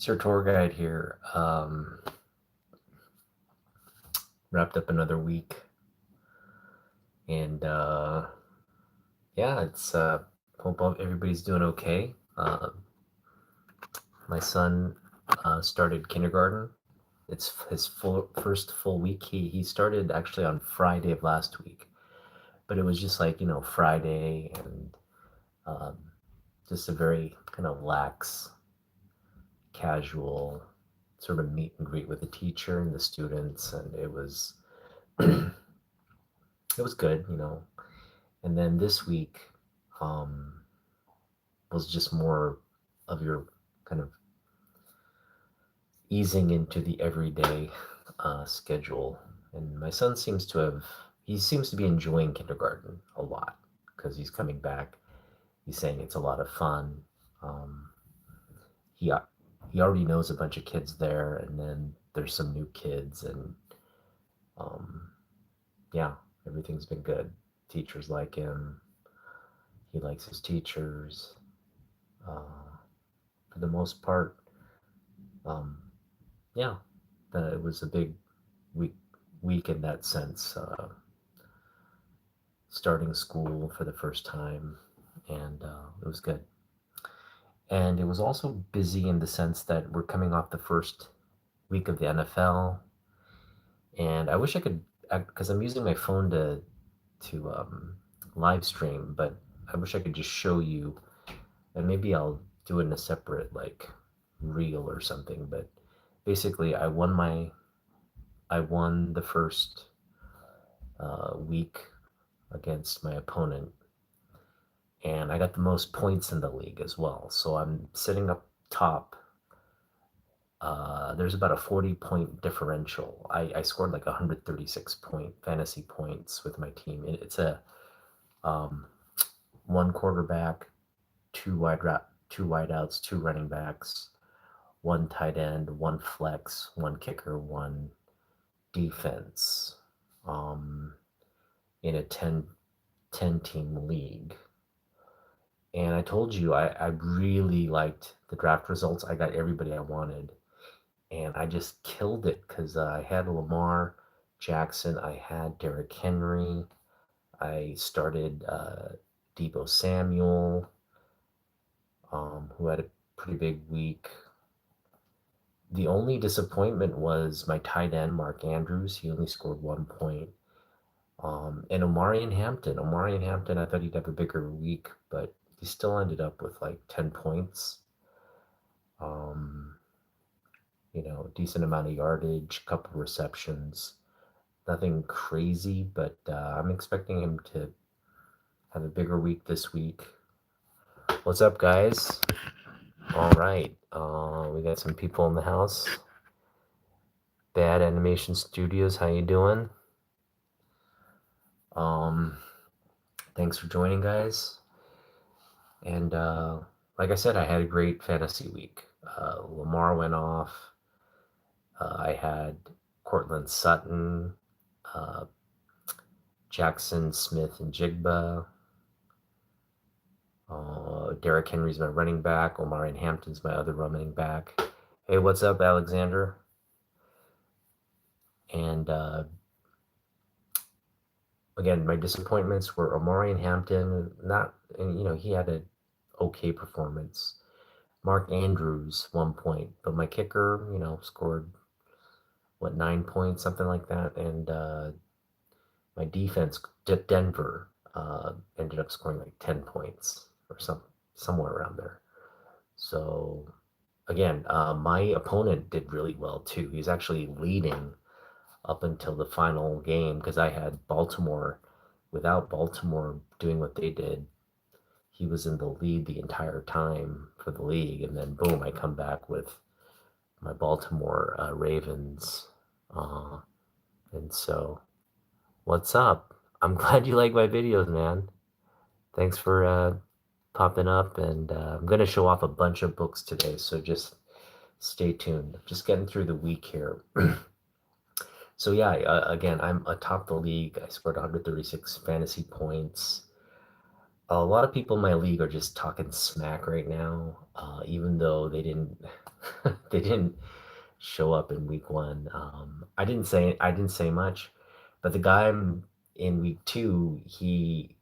Sir Tour Guide here. Wrapped up another week, and yeah, it's hope everybody's doing okay. My son started kindergarten. It's his first full week. He started actually on Friday of last week, but it was just like Friday and um, just a very kind of lax, casual sort of meet and greet with the teacher and the students, and it was it was good. And then this week um, was just more of your kind of easing into the everyday schedule. And my son he seems to be enjoying kindergarten a lot because he's coming back. He's saying it's a lot of fun. Um, he he already knows a bunch of kids there, and then there's some new kids, and um, yeah, everything's been good. Teachers like him. He likes his teachers. Uh, for the most part, um, yeah, it was a big week week in that sense. Starting school for the first time, and it was good. And it was also busy in the sense that we're coming off the first week of the NFL, and I wish I could, because I'm using my phone to live stream, but I wish I could just show you, and maybe I'll do it in a separate like reel or something. But basically, I won the first week against my opponent, and I got the most points in the league as well. So I'm sitting up top. There's about a 40-point differential. I scored like 136 fantasy points with my team. It's a um, one quarterback, two wideouts, two running backs, one tight end, one flex, one kicker, one defense. Um, in a 10 team league. And I told you I really liked the draft results. I got everybody I wanted. And I just killed it because I had Lamar Jackson, I had Derrick Henry, I started Debo Samuel, who had a pretty big week. The only disappointment was my tight end, Mark Andrews. He only scored 1 point. And Omarion Hampton. Omarion Hampton, I thought he'd have a bigger week, but he still ended up with like 10 points. Um, decent amount of yardage, couple receptions. Nothing crazy, but I'm expecting him to have a bigger week this week. What's up, guys? All right. We got some people in the house. Bad Animation Studios, how you doing? Thanks for joining, guys. And like I said, I had a great fantasy week. Lamar went off. I had Cortland Sutton, uh, Jackson Smith and Jigba. Derrick Henry's my running back. Omarion Hampton's my other running back. Hey, what's up, Alexander? And again, my disappointments were Omarion Hampton. He had an okay performance. Mark Andrews, 1 point, but my kicker, scored 9 points, something like that, and my defense, Denver, ended up scoring like 10 points or somewhere around there. So again, my opponent did really well too. He's actually leading up until the final game because I had Baltimore. Without Baltimore doing what they did, he was in the lead the entire time for the league, and then boom, I come back with my Baltimore Ravens. And so, what's up? I'm glad you like my videos, man. Thanks for popping up, and I'm going to show off a bunch of books today, so just stay tuned. Just getting through the week here. So yeah, again, I'm atop the league. I scored 136 fantasy points. a lot of people in my league are just talking smack right now, even though they didn't they didn't show up in week one. I didn't say much, but the guy in week two, he's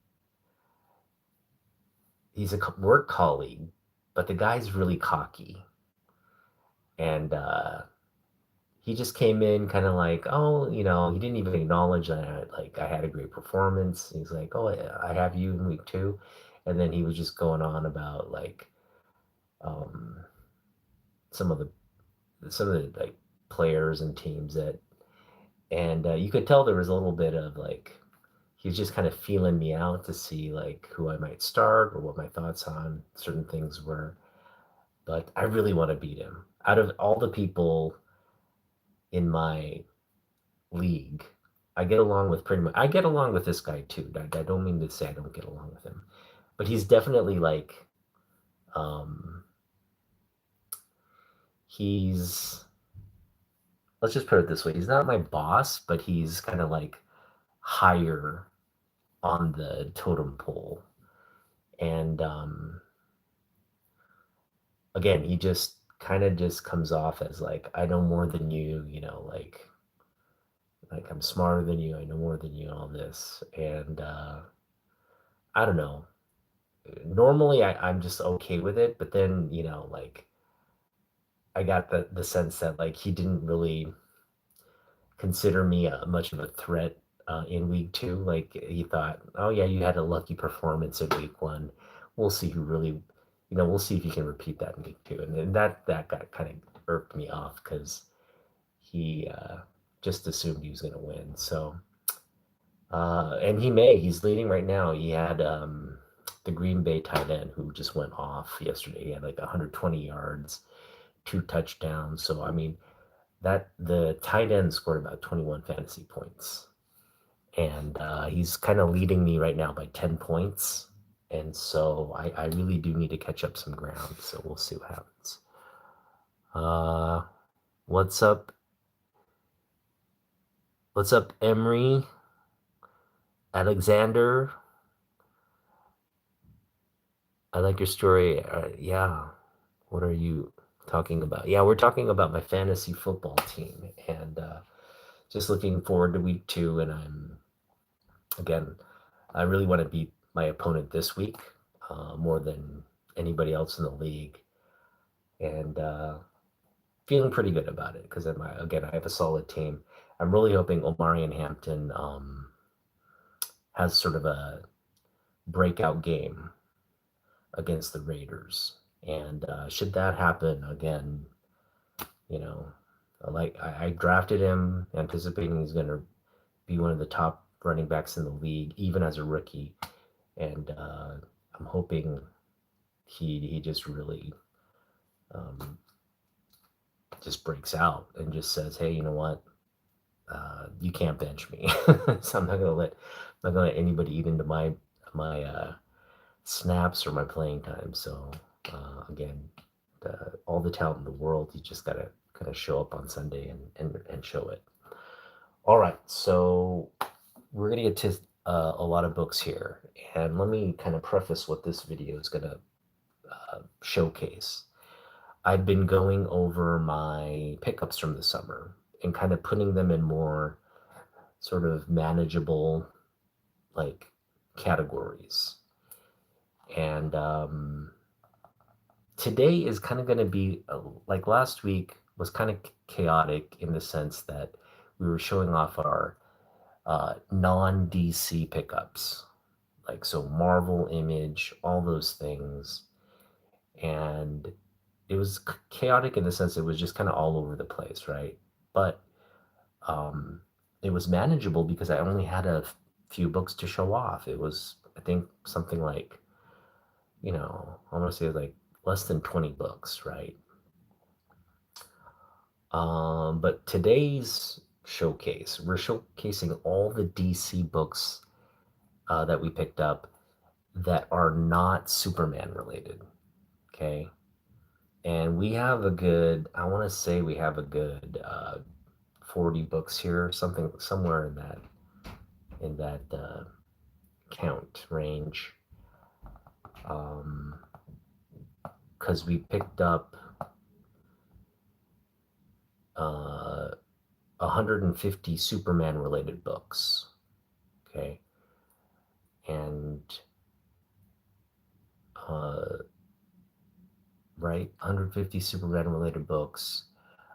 a work colleague, but the guy's really cocky, and he just came in kind of like, oh, he didn't even acknowledge that I had a great performance. He's like, oh, I have you in week two, and then he was just going on about like um, some of the like players and teams that, and you could tell there was a little bit of like he was just kind of feeling me out to see like who I might start or what my thoughts on certain things were. But I really want to beat him. Out of all the people in my league, I get along with this guy too. I don't mean to say I don't get along with him, but he's definitely like um he's let's just put it this way. He's not my boss, but he's kind of like higher on the totem pole. And again, he just kind of just comes off as like I know more than you, like I'm smarter than you, I know more than you, all this. And I don't know. Normally I'm just okay with it, but then, like I got the sense that like he didn't really consider me much of a threat in week two. Like he thought, oh yeah, you had a lucky performance in week one. We'll see who really, we'll see if you can repeat that in week two. And then that got kind of irked me off because he just assumed he was going to win. So, and he's leading right now. He had the Green Bay tight end who just went off yesterday. He had like 120 yards, 2 touchdowns. So I mean, that the tight end scored about 21 fantasy points, and he's kind of leading me right now by 10 points. And so I really do need to catch up some ground. So we'll see what happens. Uh, what's up? What's up, Emery? Alexander? I like your story. Yeah. What are you talking about? Yeah, we're talking about my fantasy football team, and just looking forward to week two. And again, I really want to beat my opponent this week more than anybody else in the league, and feeling pretty good about it because I have a solid team. I'm really hoping Omarion Hampton has sort of a breakout game against the Raiders, and should that happen again, you know, I drafted him anticipating he's going to be one of the top running backs in the league, even as a rookie, and I'm hoping he just really um, just breaks out and just says, "Hey, you know what? You can't bench me." So I'm not gonna let anybody eat into my snaps or my playing time. So again, all the talent in the world, you just gotta kind of show up on Sunday and show it. All right, so we're gonna get to a lot of books here, and let me kind of preface what this video is gonna showcase. I've been going over my pickups from the summer and kind of putting them in more sort of manageable like categories. And today is kind of going to be like last week was kind of chaotic in the sense that we were showing off our non DC pickups, like so Marvel, Image, all those things. And it was chaotic in the sense it was just kind of all over the place, right? But um, it was manageable because I only had a few books to show off. It was, I think, something like, I want to say like less than 20 books, right? But today's showcase, we're showcasing all the DC books that we picked up that are not Superman related. Okay. And we have a good, I want to say we have a good 40 books here, something somewhere in that count range. because we picked up uh, 150 Superman related books. Okay. And, uh, right, 150 Superman related books,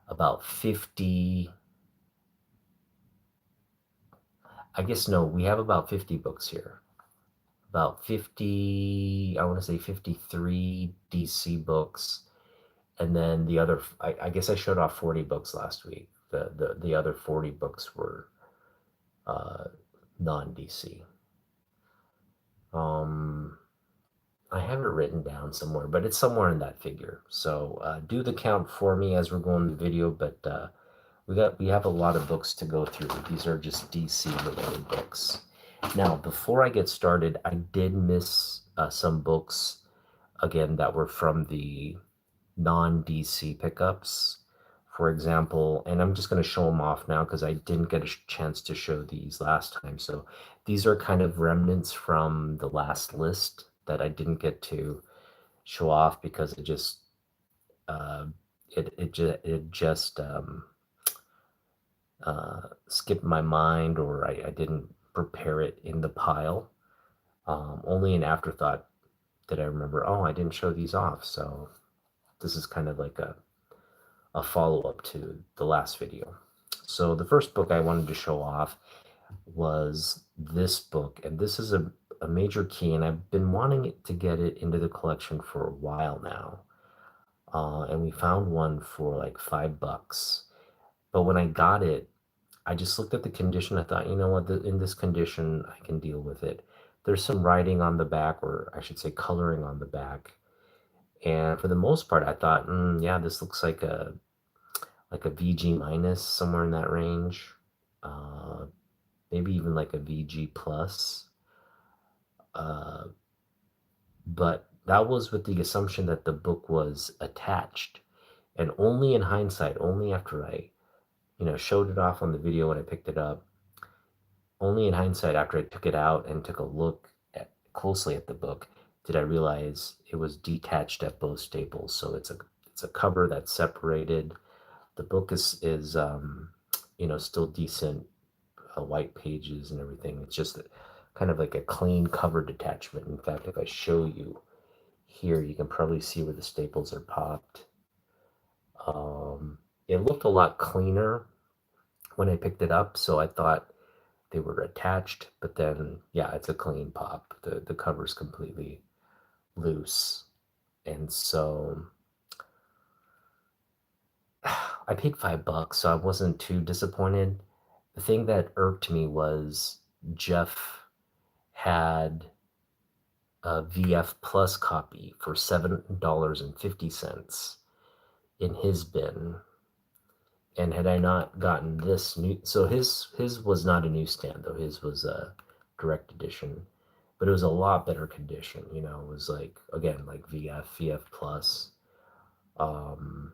about 50, I guess, no, we have about 50 books here. About 50, I want to say 53 DC books. And then the other, I guess I showed off 40 books last week. The other 40 books were uh, non-DC. Um, I have it written down somewhere, but it's somewhere in that figure. So do the count for me as we're going the video. But we have a lot of books to go through. These are just DC related books. Now, before I get started, I did miss some books again that were from the non-DC pickups. For example, and I'm just going to show them off now because I didn't get a chance to show these last time. So these are kind of remnants from the last list that I didn't get to show off because uh, it just skipped my mind, or I didn't prepare it in the pile. Only an afterthought did I remember, oh, I didn't show these off. So this is kind of like a follow-up to the last video. So the first book I wanted to show off was this book, and this is a major key, and I've been wanting it to get it into the collection for a while now. And we found one for like $5. But when I got it, I just looked at the condition. I thought, you know what, in this condition, I can deal with it. There's some writing on the back, or I should say coloring on the back. And for the most part, I thought, yeah, this looks like a VG minus, somewhere in that range. Uh, Maybe even like a VG plus. Uh, but that was with the assumption that the book was attached. And only in hindsight, only after I, showed it off on the video when I picked it up, only in hindsight, after I took it out and took a look closely at the book, did I realize it was detached at both staples. So it's a cover that's separated. The book is still decent, white pages and everything. It's just kind of like a clean cover detachment. In fact, if I show you here, you can probably see where the staples are popped. It looked a lot cleaner when I picked it up, so I thought they were attached, but then, yeah, it's a clean pop. The cover's completely loose. And so I paid $5, so I wasn't too disappointed. The thing that irked me was Jeff had a VF Plus copy for $7.50 in his bin. And had I not gotten this new, so his was not a newsstand though. His was a direct edition, but it was a lot better condition. It was like, again, like VF Plus. Um,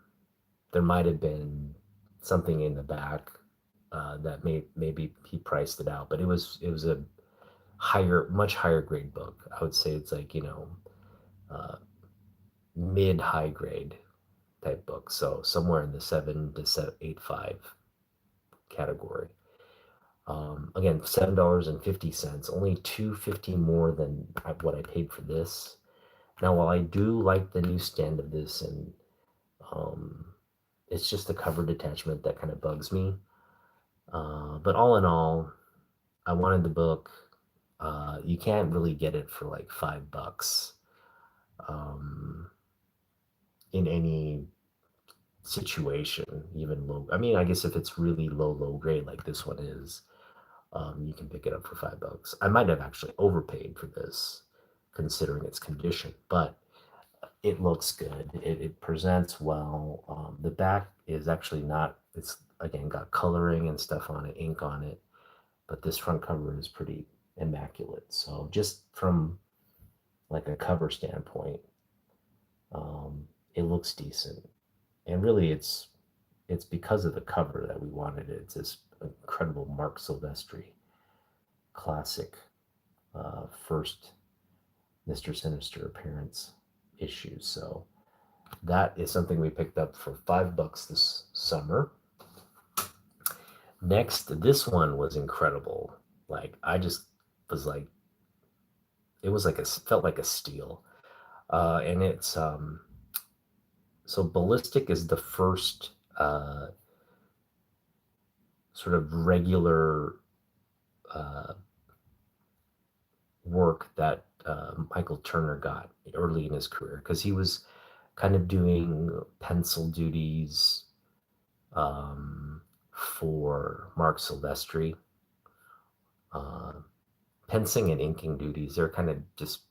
there might have been something in the back that maybe he priced it out, but it was a much higher grade book. I would say it's like, uh, mid high grade type book. So somewhere in the 7 to 8.5 category. Again, $7.50, only $2.50 more than what I paid for this. Now, while I do like the newsstand of this, and um, it's just the cover detachment that kind of bugs me. But all in all, I wanted the book. You can't really get it for like $5 in any situation, even low. I mean, I guess if it's really low grade like this one is, you can pick it up for $5. I might have actually overpaid for this, considering its condition, but it looks good. It presents well. The back is actually not. It's again got coloring and stuff on it, ink on it, but this front cover is pretty immaculate. So just from like a cover standpoint, it looks decent. And really, it's because of the cover that we wanted it. It's this incredible Mark Silvestri classic, first Mr. Sinister appearance issues. So that is something we picked up for $5 this summer. Next, this one was incredible. Like I just was like, it was like felt like a steal. And it's so Ballistic is the first sort of regular uh, work that Michael Turner got early in his career, because he was kind of doing pencil duties um, for Mark Silvestri, uh, pencing and inking duties. They're kind of just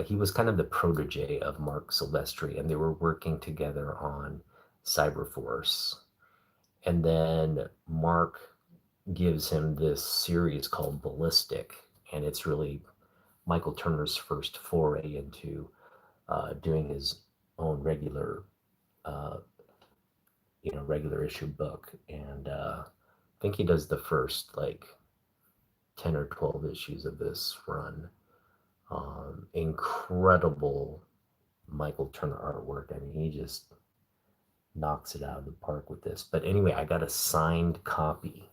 he was kind of the protege of Mark Silvestri, and they were working together on Cyberforce. And then Mark gives him this series called Ballistic, and it's really Michael Turner's first foray into doing his own uh, regular issue book. And I think he does the first like 10 or 12 issues of this run. Incredible Michael Turner artwork. I mean, he just knocks it out of the park with this. But anyway, I got a signed copy,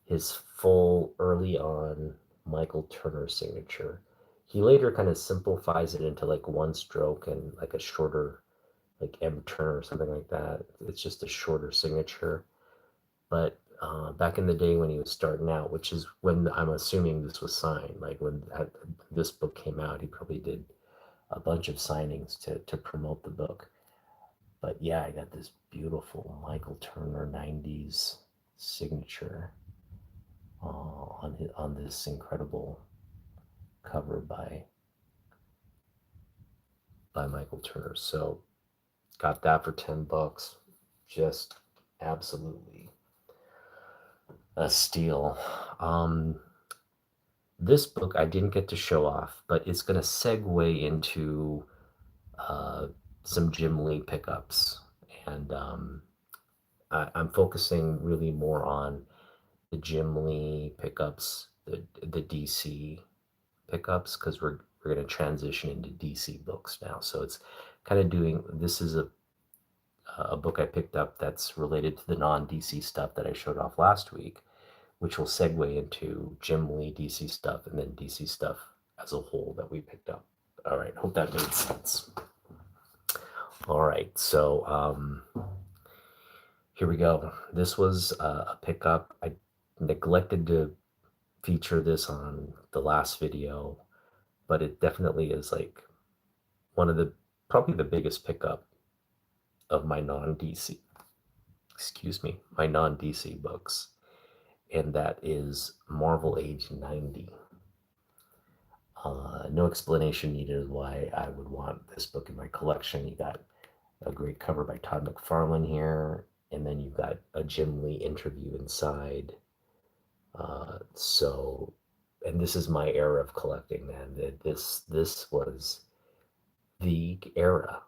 his full early on Michael Turner signature. He later kind of simplifies it into like one stroke and like a shorter, like M Turner or something like that. It's just a shorter signature. But back in the day when he was starting out, which is when I'm assuming this was signed, like when this book came out, he probably did a bunch of signings to promote the book. But yeah, I got this beautiful Michael Turner 90s signature on this incredible cover by Michael Turner. So got that for $10. Just absolutely a steal. This book I didn't get to show off, but it's going to segue into uh, some Jim Lee pickups. And I'm focusing really more on the Jim Lee pickups, the DC pickups, because we're going to transition into DC books now. So it's kind of doing, this is a book I picked up that's related to the non-DC stuff that I showed off last week, which will segue into Jim Lee DC stuff and then DC stuff as a whole that we picked up. All right, hope that made sense. All right, so here we go. This was a pickup. I neglected to feature this on the last video, but it definitely is like one of the, probably the biggest pickup of my non-DC, my non-DC books. And that is Marvel Age 90. No explanation needed why I would want this book in my collection. You got a great cover by Todd McFarlane here, and then you've got a Jim Lee interview inside. And this is my era of collecting, man. This was the era.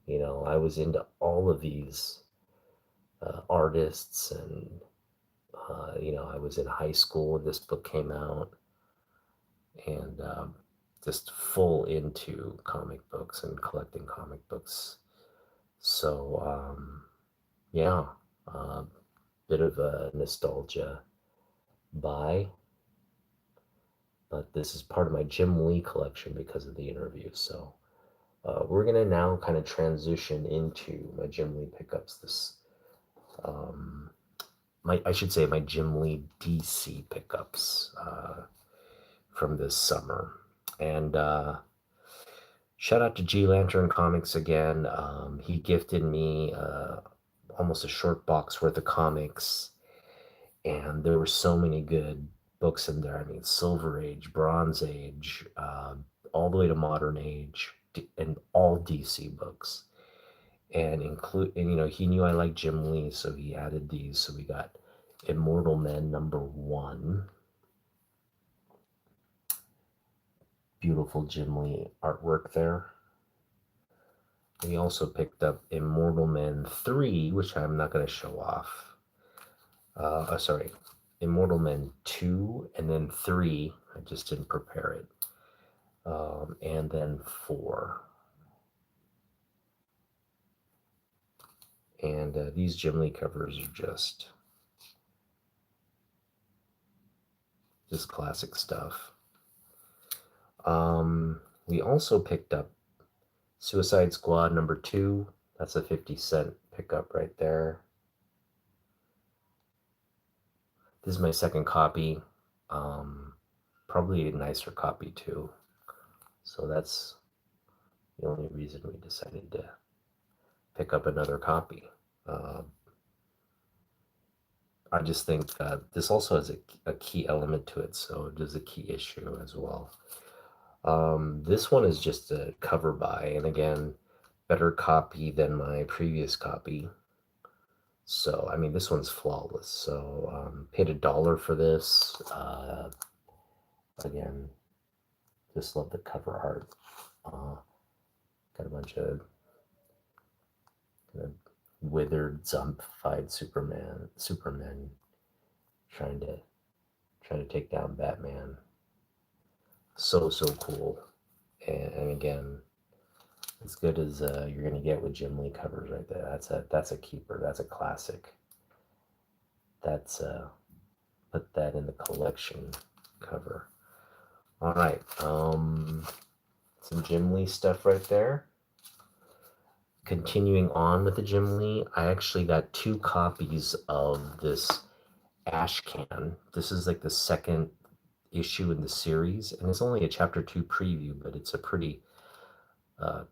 You know, I was into all of these artists, and I was in high school when this book came out, and just full into comic books and collecting comic books. So yeah, bit of a nostalgia buy, but this is part of my Jim Lee collection because of the interview. So we're gonna now kind of transition into my Jim Lee pickups. I should say my Jim Lee DC pickups from this summer. And shout out to G Lantern Comics again. He gifted me almost a short box worth of comics, and there were so many good books in there. I mean, Silver Age, Bronze Age, all the way to Modern Age, and all DC books. And he knew I liked Jim Lee, so he added these. So we got Immortal Men #1. Beautiful Jim Lee artwork there. We also picked up Immortal Men 3, which I'm not going to show off. Immortal Men 2 and then 3. I just didn't prepare it. and then 4. And these Jim Lee covers are just classic stuff. We also picked up Suicide Squad #2. That's a 50-cent pickup right there. This is my second copy. Probably a nicer copy too. So that's the only reason we decided to pick up another copy. I just think this also has a key element to it, so it is a key issue as well. This one is just a cover buy, and again, better copy than my previous copy. So, I mean, this one's flawless. So, paid $1 for this. Again, just love the cover art. Got a bunch of kind of withered, zombified Superman trying to take down Batman. So cool. And again, as good as you're gonna get with Jim Lee covers right there. That's a keeper. That's a classic. That's put that in the collection cover. All right, some Jim Lee stuff right there. Continuing on with the Jim Lee, I actually got 2 copies of this Ash Can. This is like the second issue in the series, and it's only a chapter 2 preview, but it's a pretty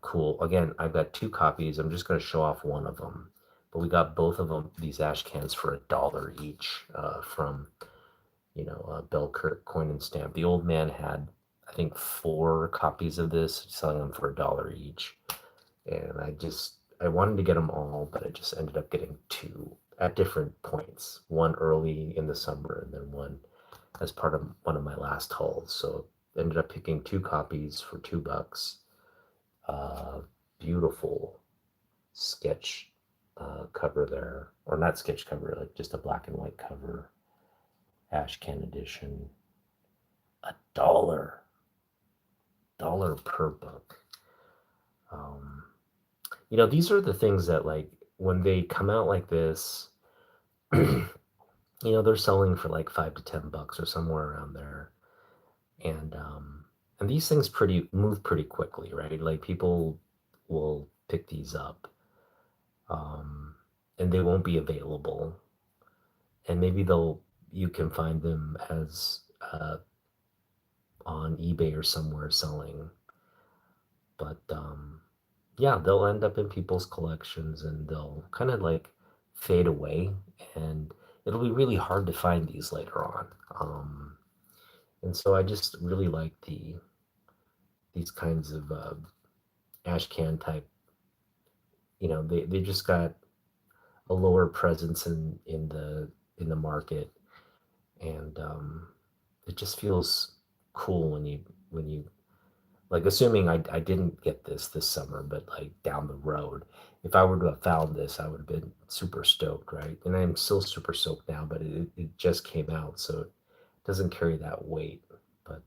cool. Again, I've got 2 copies. I'm just going to show off one of them, but we got both of them, these Ash Cans, for $1 each from Belkirk Coin and Stamp. The old man had, I think, 4 copies of this, selling them for $1 each, and I wanted to get them all, but I just ended up getting 2 at different points. One early in the summer, and then one as part of one of my last hauls. So ended up picking 2 copies for $2. Beautiful sketch cover there, or not sketch cover, like just a black and white cover. Ash Can edition. $1 per book. These are the things that, like, when they come out like this, they're selling for like $5 to $10 or somewhere around there. And these things move pretty quickly, right? Like, people will pick these up, and they won't be available. And maybe you can find them as on eBay or somewhere selling. But yeah, they'll end up in people's collections, and they'll kind of like fade away, and it'll be really hard to find these later on. And so I just really like these kinds of Ash Can type. They just got a lower presence in the market, and it just feels cool when you like, assuming I didn't get this summer, but like down the road, if I were to have found this, I would have been super stoked, right? And I'm still super stoked now, but it just came out, so it doesn't carry that weight. But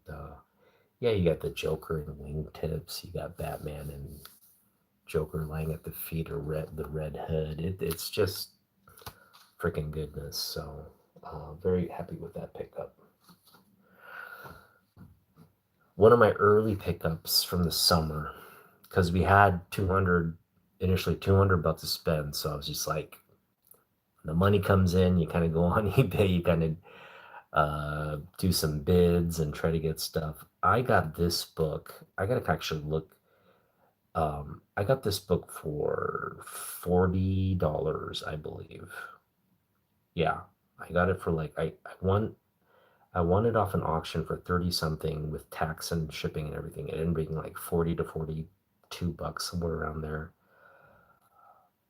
yeah, you got the Joker and wingtips, you got Batman and Joker lying at the feet of the Red Hood. It's just freaking goodness. So very happy with that pickup. One of my early pickups from the summer, because we had initially $200 to spend. So I was just like, the money comes in, you kind of go on eBay, you kind of do some bids and try to get stuff. I got this book. I got to actually look. I got this book for $40, I believe. Yeah, I got it for like I won it off an auction for 30 something with tax and shipping and everything. It ended up being like 40 to $42, somewhere around there.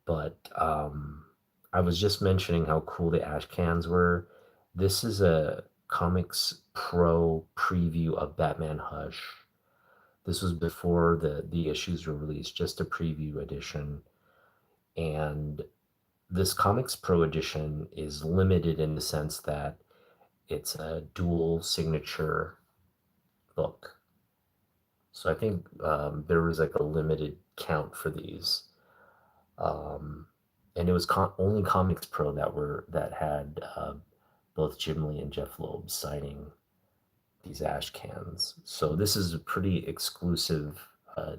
But I was just mentioning how cool the Ash Cans were. This is a Comics Pro preview of Batman Hush. This was before the issues were released, just a preview edition. And this Comics Pro edition is limited in the sense that it's a dual signature book. So I think there was like a limited count for these, um, and it was only Comics Pro that had both Jim Lee and Jeff Loeb signing these ash cans. So this is a pretty exclusive uh,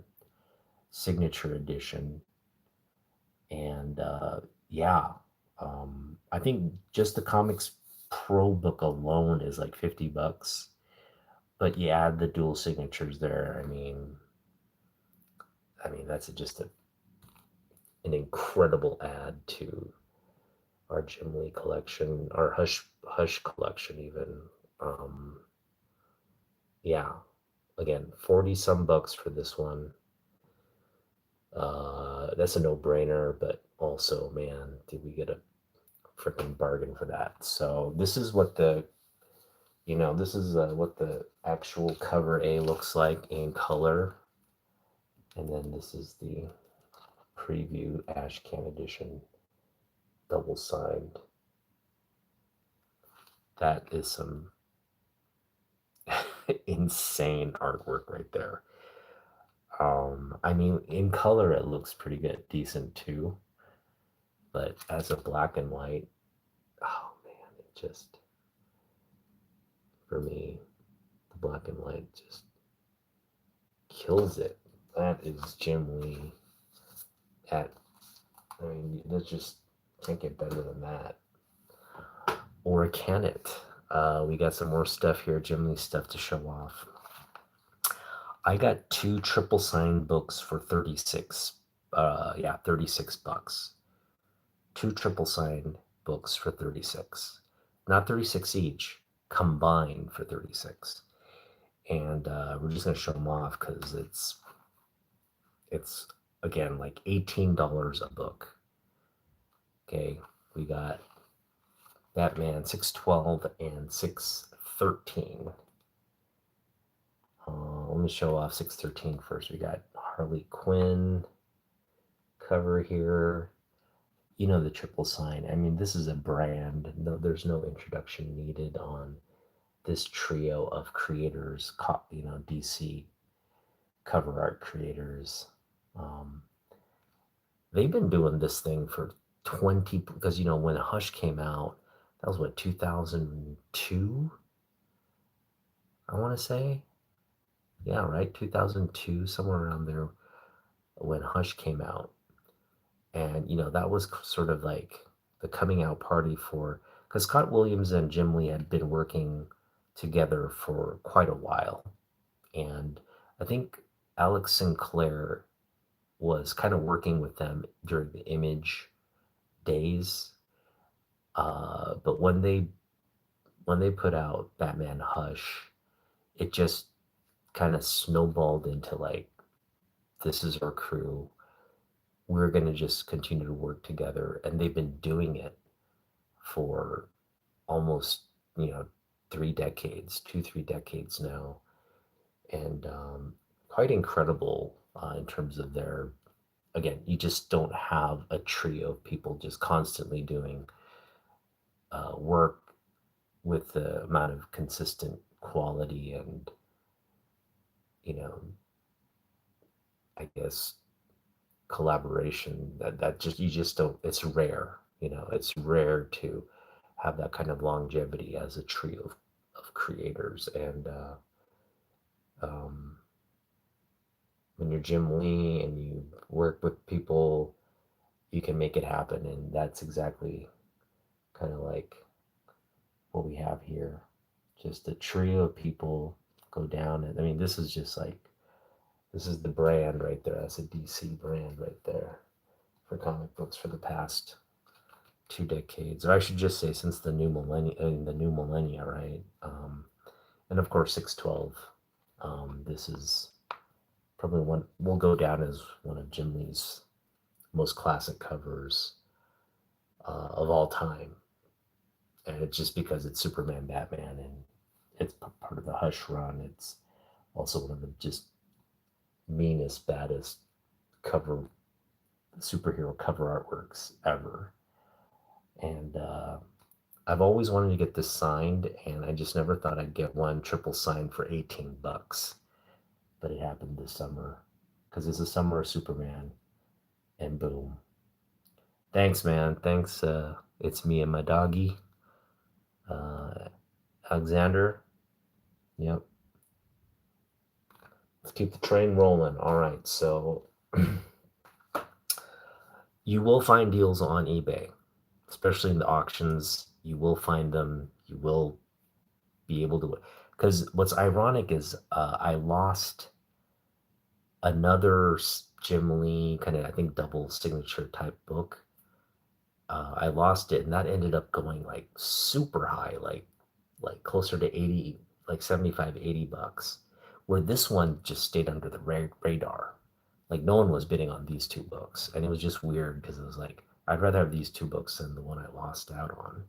signature edition, and yeah, I think just the Comics Pro book alone is like $50, but you add the dual signatures there. I mean that's just an incredible add to our Jim Lee collection, our Hush collection, even. Um, yeah, again, 40 some bucks for this one. That's a no-brainer, but also, man, did we get a freaking bargain for that? So this is what the actual cover A looks like in color, and then this is the preview ash can edition, double signed. That is some insane artwork right there. I mean, in color it looks pretty good, decent too, but as a black and white, oh man, it just, for me, the black and white just kills it. That is Jim Lee at, I mean, that just can't get better than that. Or can it? We got some more stuff here, Jim Lee stuff to show off. I got two triple signed books for 36 bucks. Two triple signed books for 36. Not 36 each, combined for 36. And we're just gonna show them off because it's again like $18 a book. Okay, we got Batman 612 and 613. Let me show off 613 first. We got Harley Quinn cover here. You know the triple sign. I mean, this is a brand. No, there's no introduction needed on this trio of creators. DC cover art creators. Um, they've been doing this thing for 20, because when Hush came out, that was what, 2002, I want to say. Yeah, right, 2002, somewhere around there, when Hush came out. And that was sort of like the coming out party for, because Scott Williams and Jim Lee had been working together for quite a while. And I think Alex Sinclair was kind of working with them during the Image days. But when they put out Batman Hush, it just kind of snowballed into like, this is our crew. We're going to just continue to work together. And they've been doing it for almost, 3 decades, 3 decades now. And quite incredible in terms of their, again, you just don't have a trio of people just constantly doing work with the amount of consistent quality and, you know, I guess collaboration that just, you just don't, it's rare, it's rare to have that kind of longevity as a trio of creators. And um, when you're Jim Lee and you work with people, you can make it happen. And that's exactly kind of like what we have here. Just a trio of people go down. And I mean, this is just like, this is the brand right there. That's a DC brand right there for comic books for the past 2 decades, or I should just say since the new millennia, right? And of course, 612. This is probably one will go down as one of Jim Lee's most classic covers of all time, and it's just because it's Superman, Batman, and it's part of the Hush run. It's also one of the just meanest, baddest cover superhero cover artworks ever. And I've always wanted to get this signed, and I just never thought I'd get one triple signed for $18. but it happened this summer because it's the summer of Superman, and boom. Thanks, man. Thanks. It's me and my doggy, uh, Alexander. Yep. Let's keep the train rolling. All right. So you will find deals on eBay, especially in the auctions. You will find them. You will be able to. Because what's ironic is I lost another Jim Lee kind of, I think, double signature type book. I lost it, and that ended up going like super high, like closer to 80, like 75, $80, where this one just stayed under the radar. Like no one was bidding on these two books, and it was just weird because it was like I'd rather have these two books than the one I lost out on.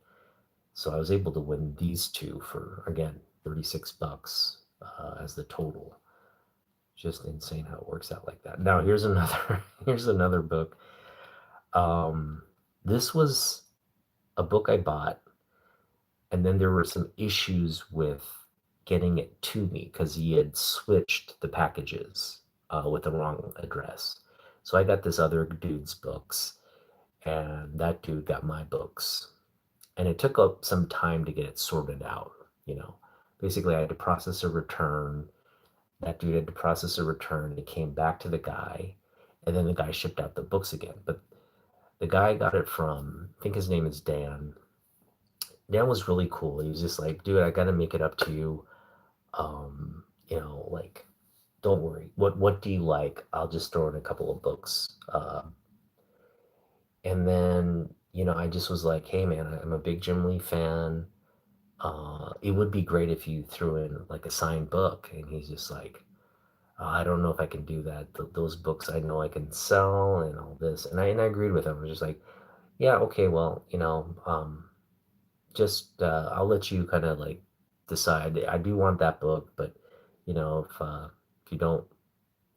So I was able to win these two for, again, $36 as the total. Just insane how it works out like that. Now here's another here's another book. Um, this was a book I bought, and then there were some issues with getting it to me because he had switched the packages with the wrong address. So I got this other dude's books, and that dude got my books, and it took up some time to get it sorted out. You know, basically, I had to process a return. That dude had to process a return. It came back to the guy, and then the guy shipped out the books again. But the guy got it from, I think his name is Dan. Dan was really cool. He was just like, dude, I got to make it up to you. Like, don't worry. What do you like? I'll just throw in a couple of books. And then, I just was like, hey, man, I'm a big Jim Lee fan. It would be great if you threw in like a signed book. And he's just like, I don't know if I can do that. Those books I know I can sell and all this. And I agreed with him. I was just like, yeah, okay, well, just I'll let you kind of like decide. I do want that book, but if you don't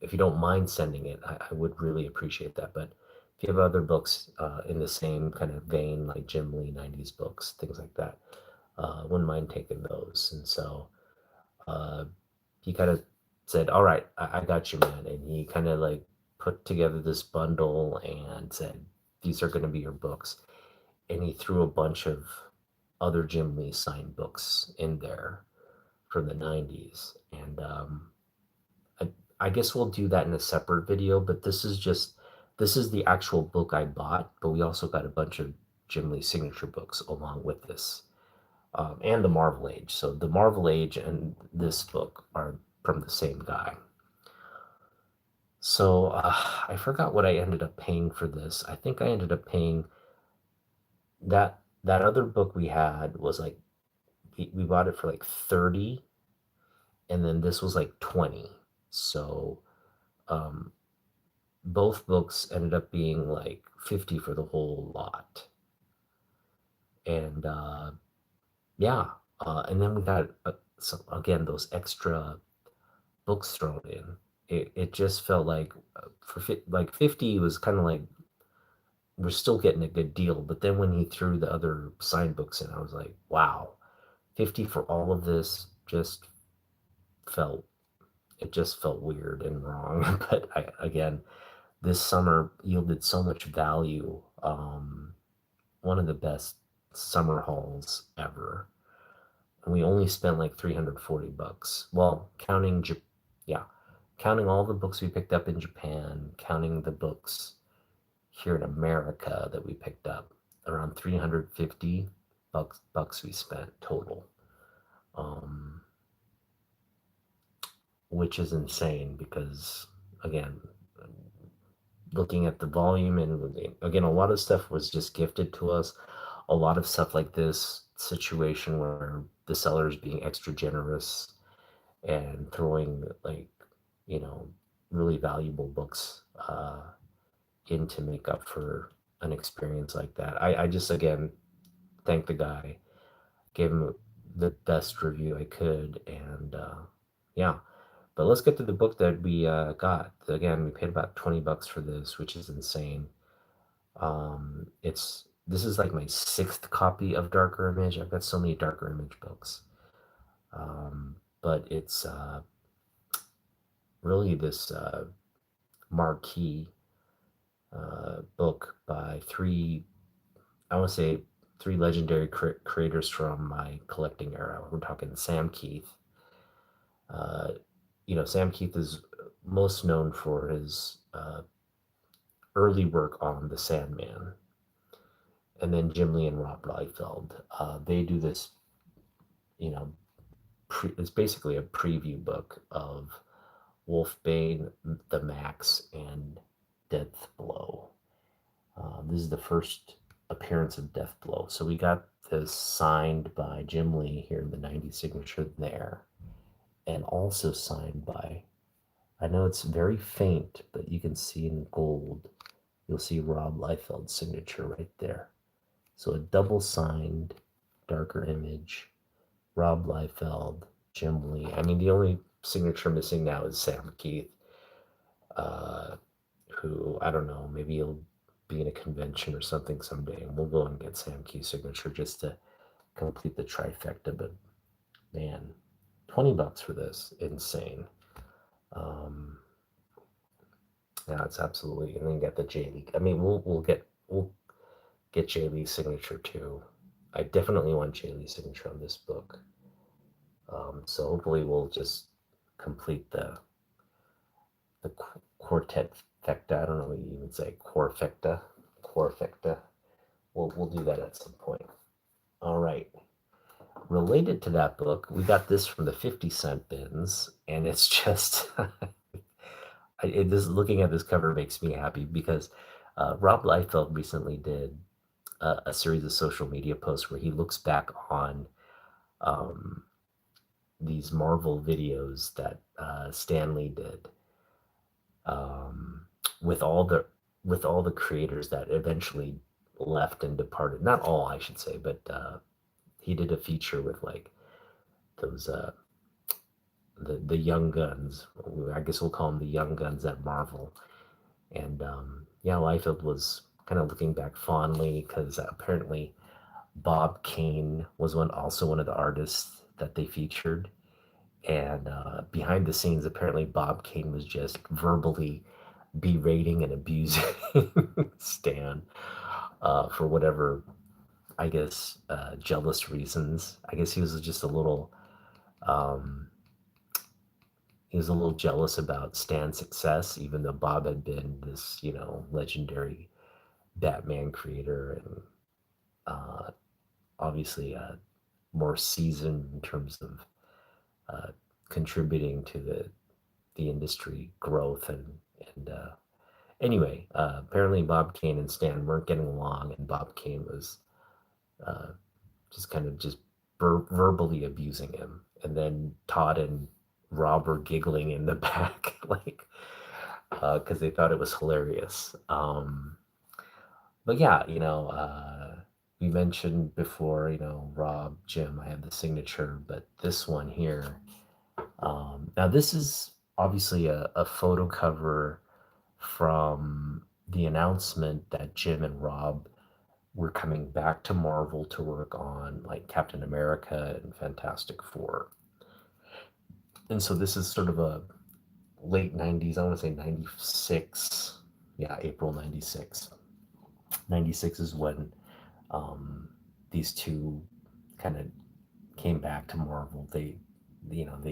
if you don't mind sending it, I would really appreciate that. But if you have other books in the same kind of vein, like Jim Lee '90s books, things like that, wouldn't mind taking those. And so uh, he kind of said, "All right, I got you, man." And he kind of like put together this bundle and said, "These are going to be your books." And he threw a bunch of other Jim Lee signed books in there from the '90s. And I, I guess we'll do that in a separate video, but this is the actual book I bought, but we also got a bunch of Jim Lee signature books along with this, and the Marvel Age. So the Marvel Age and this book are from the same guy. So I forgot what I ended up paying for this. I think I ended up paying that other book we had was like we bought it for like 30, and then this was like 20. So um, both books ended up being like 50 for the whole lot. And yeah, and then we got again those extra books thrown in. It just felt like like 50 was kind of like we're still getting a good deal. But then when he threw the other signed books in, I was like, wow, 50 for all of this felt just felt weird and wrong. But again, this summer yielded so much value. One of the best summer hauls ever. And we only spent like $340. Well, yeah, counting all the books we picked up in Japan, counting the books here in America that we picked up, around 350 bucks we spent total. Um, which is insane because, again, looking at the volume, and again, a lot of stuff was just gifted to us. A lot of stuff like this situation where the seller is being extra generous and throwing like, you know, really valuable books in to make up for an experience like that. I just, again, thank the guy, gave him the best review I could, and yeah. But let's get to the book that we got. Again, we paid about $20 for this, which is insane. It's This is like my sixth copy of Darker Image. I've got so many Darker Image books, but it's really this marquee book by three, I want to say, three legendary creators from my collecting era. We're talking Sam Keith. Uh, Sam Keith is most known for his early work on The Sandman, and then Jim Lee and Rob Liefeld. They do this, you know, it's basically a preview book of Wolfbane, The Max, and Deathblow. This is the first appearance of Deathblow. So we got this signed by Jim Lee here in the 90 signature there, and also signed by, I know it's very faint, but you can see in gold, you'll see Rob Liefeld's signature right there. So a double signed, darker image, Rob Liefeld, Jim Lee. I mean, the only signature missing now is Sam Keith, uh, who, I don't know, maybe he'll be in a convention or something someday, and we'll go and get Sam Keith's signature just to complete the trifecta. But man, $20 for this, insane. Um, yeah, it's absolutely. And then you got the J League. I mean, we'll get J Lee's signature too. I definitely want J Lee's signature on this book. So hopefully we'll just complete the quartet fecta. I don't know what you even say, quarfecta, quarfecta. We'll do that at some point. All right. Related to that book, we got this from the 50-cent bins, and it's just this looking at this cover makes me happy because Rob Liefeld recently did a series of social media posts where he looks back on um, these Marvel videos that Stan Lee did, um, with all the creators that eventually left and departed. Not all, I should say, but he did a feature with like those the young guns. I guess we'll call them the young guns at Marvel. And yeah, Liefeld was kind of looking back fondly because apparently Bob Kane was also one of the artists that they featured. And behind the scenes, apparently Bob Kane was just verbally berating and abusing Stan for whatever, I guess, jealous reasons. I guess um, he was a little jealous about Stan's success, even though Bob had been this, legendary Batman creator and uh, obviously more seasoned in terms of uh, contributing to the industry growth and anyway, apparently Bob Kane and Stan weren't getting along, and Bob Kane was uh, just kind of just verbally abusing him, and then Todd and Rob were giggling in the back, like because they thought it was hilarious. But yeah, we mentioned before, Rob, Jim, I have the signature, but this one here, now this is obviously a photo cover from the announcement that Jim and Rob were coming back to Marvel to work on like Captain America and Fantastic Four. And so this is sort of a late 90s, I want to say 96. Yeah, April 96. 96 is when um, these two kind of came back to Marvel. They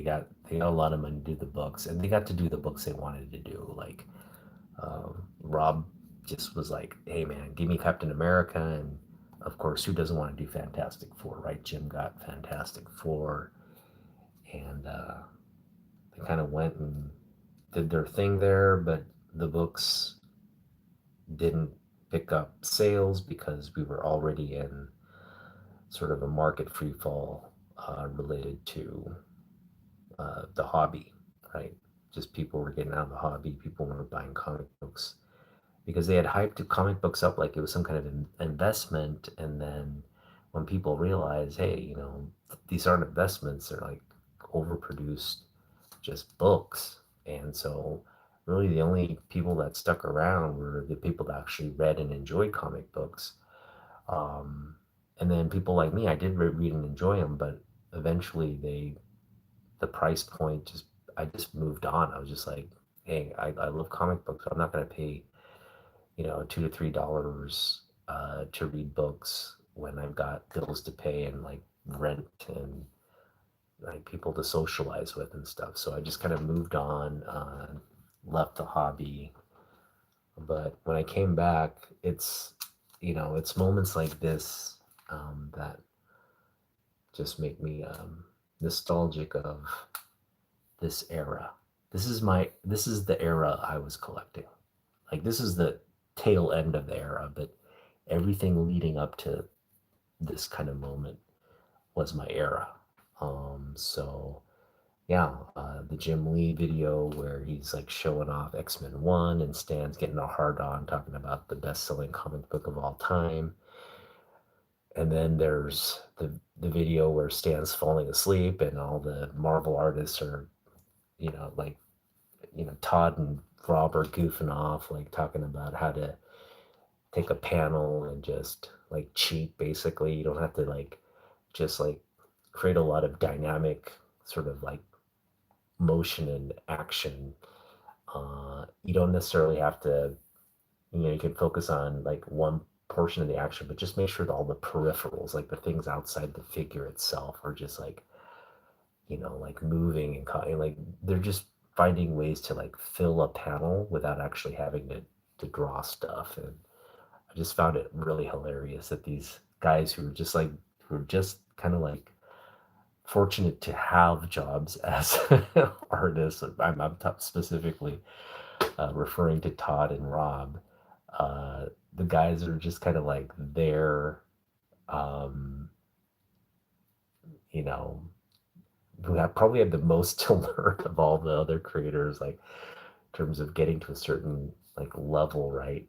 got a lot of money to do the books, and they got to do the books they wanted to do. Like Rob just was like, "Hey man, give me Captain America," and of course, who doesn't want to do Fantastic Four, right? Jim got Fantastic Four, and they kind of went and did their thing there, but the books didn't pick up sales because we were already in sort of a market free fall related to the hobby, right? Just people were getting out of the hobby, people weren't buying comic books because they had hyped comic books up like it was some kind of investment. And then when people realize, hey, these aren't investments, they're like overproduced just books. And so really the only people that stuck around were the people that actually read and enjoyed comic books. Um, and then people like me, I did read and enjoy them, but eventually the price point just, I just moved on. I was just like, hey, I love comic books. I'm not gonna pay, $2 to $3 to read books when I've got bills to pay and like rent and like people to socialize with and stuff. So I just kind of moved on, left the hobby. But when I came back, it's moments like this that just make me nostalgic of this era. This is the era I was collecting. Like this is the tail end of the era, but everything leading up to this kind of moment was my era. So yeah, the Jim Lee video where he's like showing off X-Men 1 and Stan's getting a hard on talking about the best-selling comic book of all time. And then there's the video where Stan's falling asleep and all the Marvel artists are, like, Todd and Rob are goofing off, like talking about how to take a panel and just like cheat basically. You don't have to like just like create a lot of dynamic sort of like motion and action. You don't necessarily have to, you can focus on like one portion of the action, but just make sure that all the peripherals, like the things outside the figure itself, are just like, like moving and like they're just finding ways to like fill a panel without actually having to draw stuff. And I just found it really hilarious that these guys who were just kind of like fortunate to have jobs as artists. I'm specifically referring to Todd and Rob. Uh, the guys are just kind of like there, um, you know, who have probably had the most to learn of all the other creators, like in terms of getting to a certain like level, right?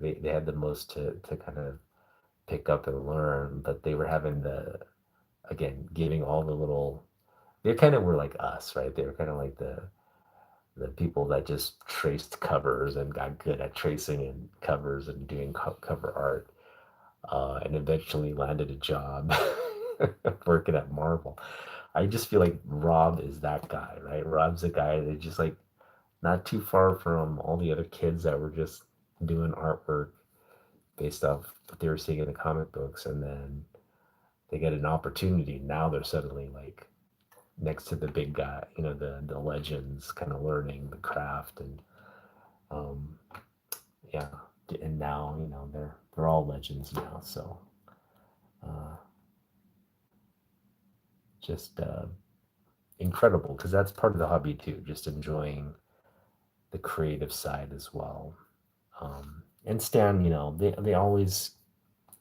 They had the most to kind of pick up and learn, but they were having again, giving all the little, they kind of were like us, right? They were kind of like the people that just traced covers and got good at tracing and covers and doing cover art, and eventually landed a job working at Marvel. I just feel like Rob is that guy, right? Rob's the guy that just like not too far from all the other kids that were just doing artwork based off what they were seeing in the comic books, and then they get an opportunity. Now they're suddenly like next to the big guy, the legends, kind of learning the craft, and um, yeah, and now they're all legends now. So uh, just incredible because that's part of the hobby too, just enjoying the creative side as well. And Stan, they always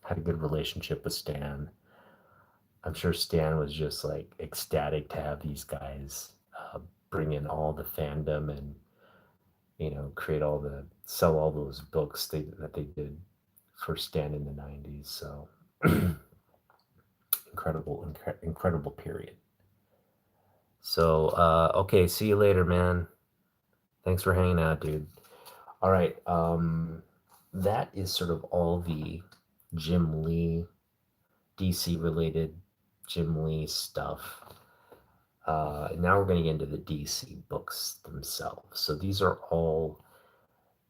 had a good relationship with Stan. I'm sure Stan was just like ecstatic to have these guys bring in all the fandom and create sell all those books that they did for Stan in the 90s. So incredible period. So okay, see you later, man. Thanks for hanging out, dude. All right, that is sort of all the Jim Lee DC related Jim Lee stuff. Now we're going to get into the DC books themselves. So these are all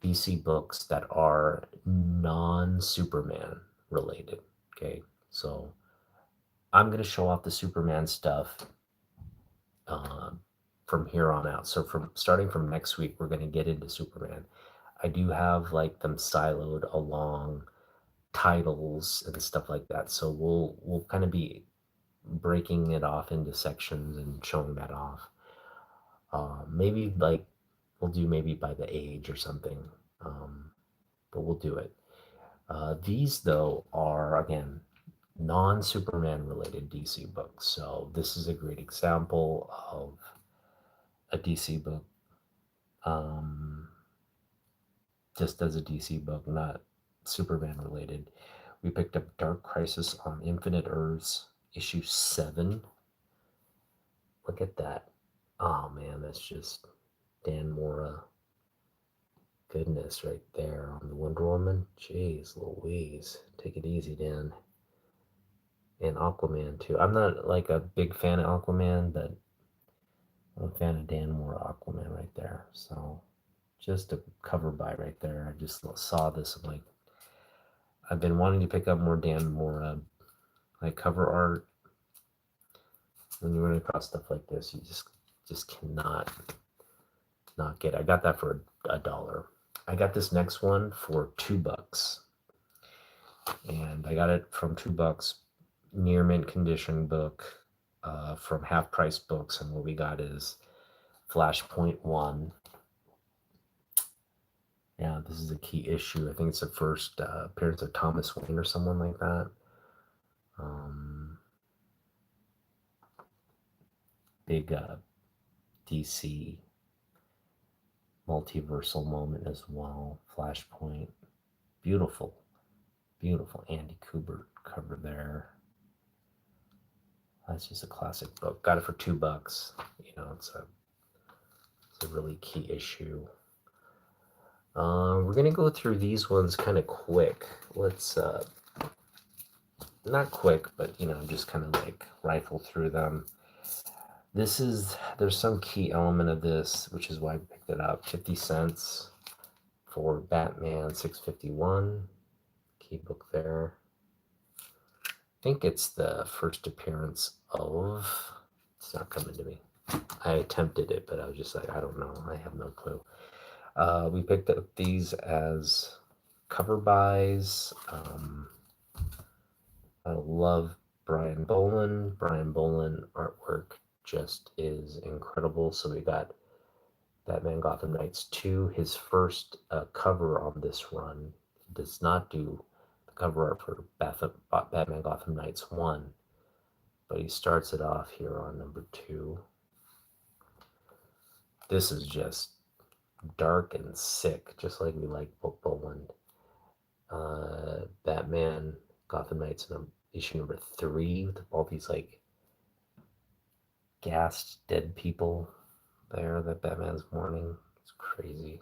DC books that are non-Superman related. Okay, so I'm going to show off the Superman stuff uh, from here on out. So from starting from next week, we're going to get into Superman. I do have like them siloed along titles and stuff like that. So we'll kind of be breaking it off into sections and showing that off. Maybe like we'll do maybe by the age or something, but we'll do it. These though are again non-Superman related DC books. So this is a great example of a DC book, um, just as a DC book, not Superman related. We picked up Dark Crisis on Infinite Earths, issue 7. Look at that. Oh man, that's just Dan Mora goodness right there on the Wonder Woman. Jeez Louise. Take it easy, Dan. And Aquaman too. I'm not like a big fan of Aquaman, but I'm a fan of Dan Moore Aquaman right there. So just a cover buy right there. I just saw this. I'm like, I've been wanting to pick up more Dan Moore like cover art. When you run across stuff like this, you just cannot not get. I got that for $1. I got this next one for $2, and I got it from $2, near mint condition book, from Half Price Books, and what we got is Flashpoint 1. Yeah, this is a key issue. I think it's the first appearance of Thomas Wayne or someone like that. Big DC multiversal moment as well. Flashpoint. Beautiful, beautiful Andy Kubert cover there. That's just a classic book. Got it for $2. It's a really key issue. We're gonna go through these ones kind of quick. Let's not quick, but just kind of like rifle through them. There's some key element of this, which is why I picked it up. 50 cents for Batman 651. Key book there. I think it's the first appearance of. It's not coming to me. I attempted it, but I was just like, I don't know. I have no clue. We picked up these as cover buys. I love Brian Boland. Brian Boland artwork just is incredible. So we got Batman Gotham Knights 2, his first cover on this run. He does not do the cover art for Batman Gotham Knights 1, but he starts it off here on number 2. This is just dark and sick, just like we like Boland. Batman Gotham Knights issue number 3 with all these like gassed dead people there that Batman's mourning. It's crazy.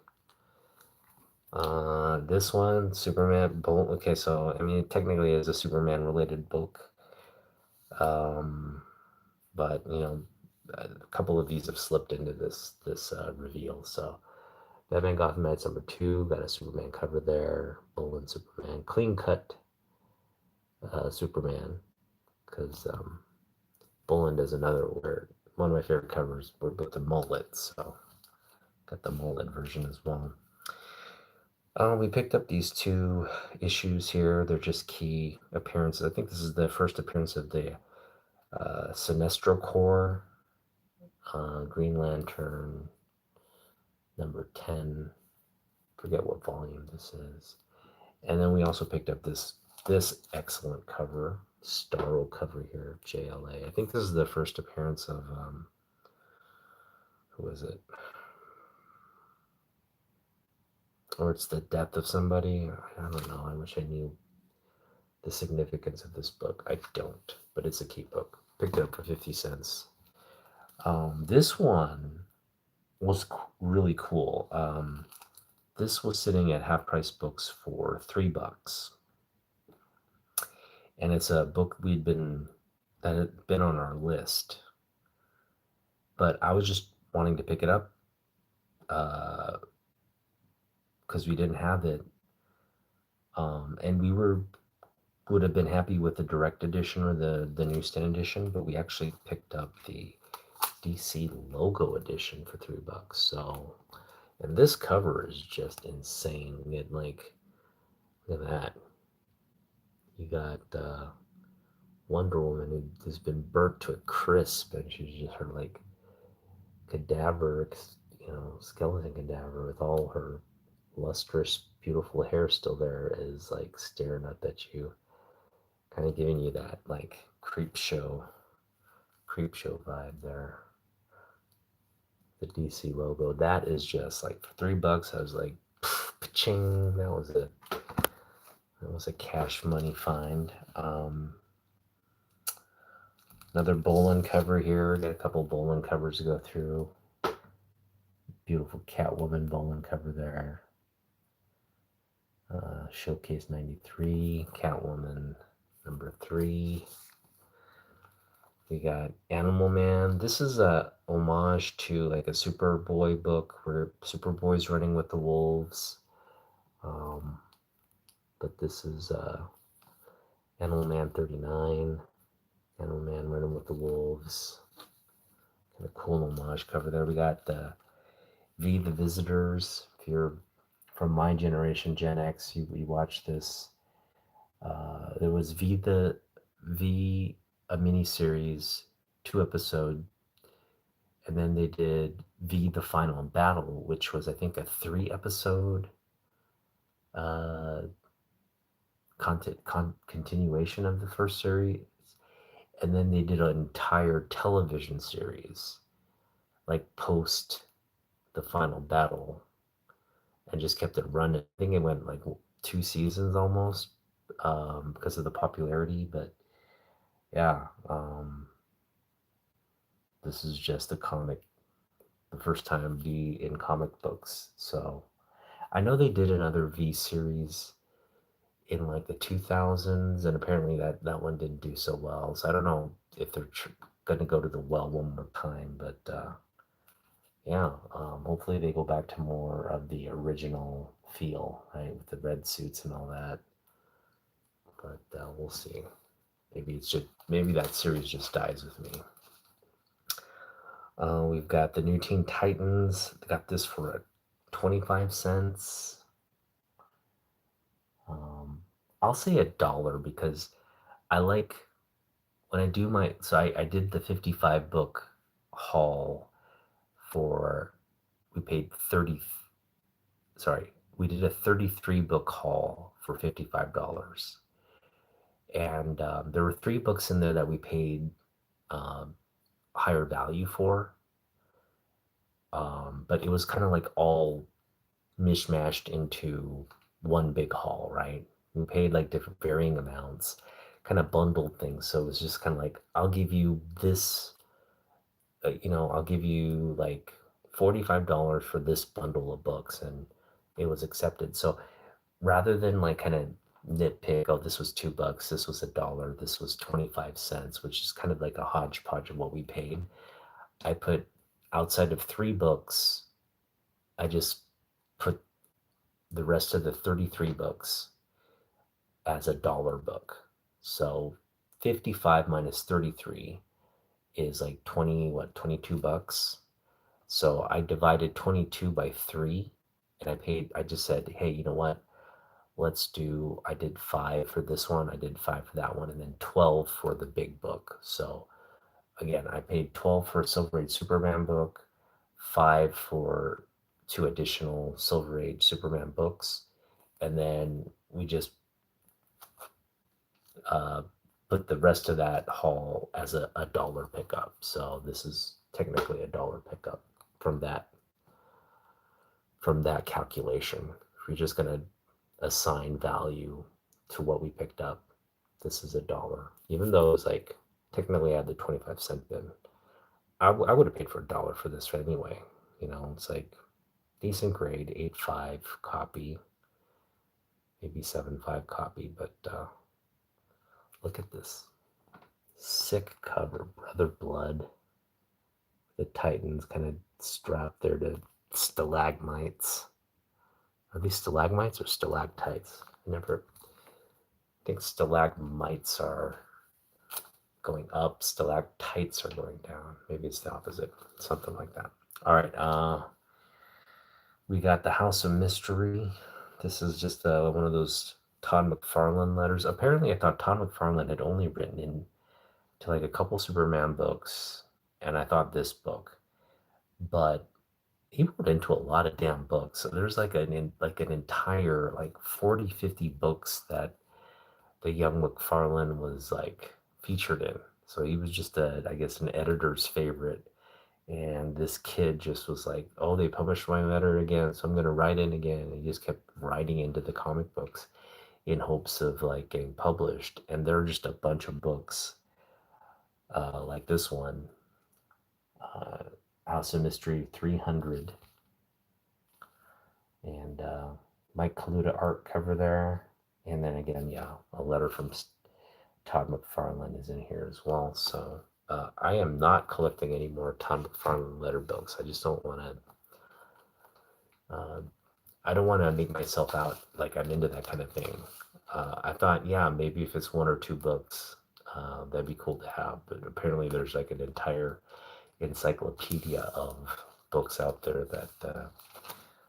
This one, Superman. Okay, so I mean, technically, it's a Superman related book. But a couple of these have slipped into this reveal. So, Batman Gotham Knights number 2 got a Superman cover there. Boland Superman, clean cut Superman, because Boland does another where one of my favorite covers with the mullet. So, got the mullet version as well. We picked up these 2 issues here. They're just key appearances. I think this is the first appearance of the Sinestro Corps, Green Lantern, number 10. Forget what volume this is. And then we also picked up this excellent cover, Starro cover here, JLA. I think this is the first appearance of, who is it? Or it's the death of somebody. I don't know. I wish I knew the significance of this book. I don't, but it's a key book. Picked it up for 50 cents. This one was really cool. This was sitting at Half Price Books for $3. And it's a book that had been on our list. But I was just wanting to pick it up because we didn't have it. And we would have been happy with the direct edition or the newsstand edition, but we actually picked up the DC logo edition for $3. So, and this cover is just insane. We had like, look at that. You got Wonder Woman who has been burnt to a crisp, and she's just her like cadaver, skeleton cadaver with all her lustrous, beautiful hair still there, is like staring up at you, kind of giving you that like creep show vibe there. The DC logo, that is just like for $3. I was like, ching, that was a cash money find. Another Boland cover here. Got a couple Boland covers to go through. Beautiful Catwoman Boland cover there. Showcase 93, Catwoman number 3. We got Animal Man. This is homage to like a Superboy book where Superboy's running with the wolves. Um, but this is Animal Man 39, Animal Man running with the wolves. Kind of cool homage cover there. We got V the Visitors. If you're from my generation, Gen X, you watch this. There was V a mini series, 2 episode, and then they did V the Final Battle, which was I think a 3 episode uh, continuation of the first series, and then they did an entire television series like post the final battle and just kept it running. I think it went like 2 seasons almost because of the popularity. But yeah, this is just a comic, the first time V in comic books. So I know they did another V series in like the 2000s, and apparently that one didn't do so well. So I don't know if they're gonna go to the well one more time, but yeah, hopefully they go back to more of the original feel, right, with the red suits and all that. But we'll see. Maybe that series just dies with me. We've got the new Teen Titans. Got this for 25 cents. I'll say $1 because I like when I do I did the 55 book haul for, we paid 30, sorry, we did a 33 book haul for $55. And there were 3 books in there that we paid um, higher value for. But it was kind of like all mishmashed into one big haul, right? We paid like different varying amounts, kind of bundled things. So it was just kind of like, I'll give you this, I'll give you like $45 for this bundle of books. And it was accepted. So rather than like kind of nitpick, oh, this was $2, this was $1, this was 25 cents, which is kind of like a hodgepodge of what we paid. I put outside of 3 books, I just put the rest of the 33 books as $1 book. So 55 minus 33 is like 22 bucks. So I divided 22 by 3 and I just said, hey, you know what? I did 5 for this one, I did 5 for that one, and then 12 for the big book. So again, I paid 12 for a Silver Age Superman book, 5 for 2 additional Silver Age Superman books, and then we just uh, put the rest of that haul as a dollar pickup. So this is technically $1 pickup from that calculation. If you're just gonna assign value to what we picked up, this is $1. Even though it's like technically I had the 25-cent bin. I would have paid for $1 for this anyway. It's like decent grade, 8.5 copy, maybe 7.5 copy, but look at this. Sick cover, Brother Blood. The Titans kind of strapped there to stalagmites. Are these stalagmites or stalactites? I think stalagmites are going up, stalactites are going down. Maybe it's the opposite, something like that. All right, we got the House of Mystery. This is just one of those Todd McFarlane letters. Apparently, I thought Todd McFarlane had only written in to like a couple Superman books, and I thought this book, but he wrote into a lot of damn books. So there's like an entire like 40, 50 books that the young McFarlane was like featured in. So he was just I guess an editor's favorite. And this kid just was like, oh, they published my letter again, so I'm gonna write in again. And he just kept writing into the comic books in hopes of like getting published. And there are just a bunch of books like this one, uh, House of Mystery 300. And Mike Kaluta art cover there. And then again, yeah, a letter from Todd McFarlane is in here as well. So I am not collecting any more Tom McFarlane letter books. I just don't want to. I don't want to make myself out like I'm into that kind of thing. I thought, yeah, maybe if it's one or two books, that'd be cool to have. But apparently, there's like an entire encyclopedia of books out there that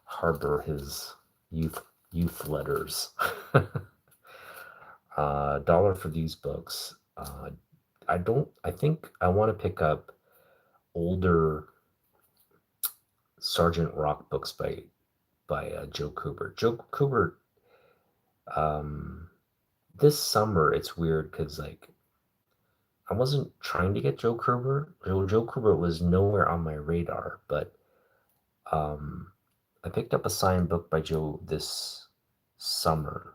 harbor his youth letters. Dollar for these books. I don't. I think I want to pick up older Sergeant Rock books by Joe Kubert. Joe Kubert. Um, this summer it's weird because like I wasn't trying to get Joe Kubert. Joe Kubert was nowhere on my radar, but um, I picked up a signed book by Joe this summer,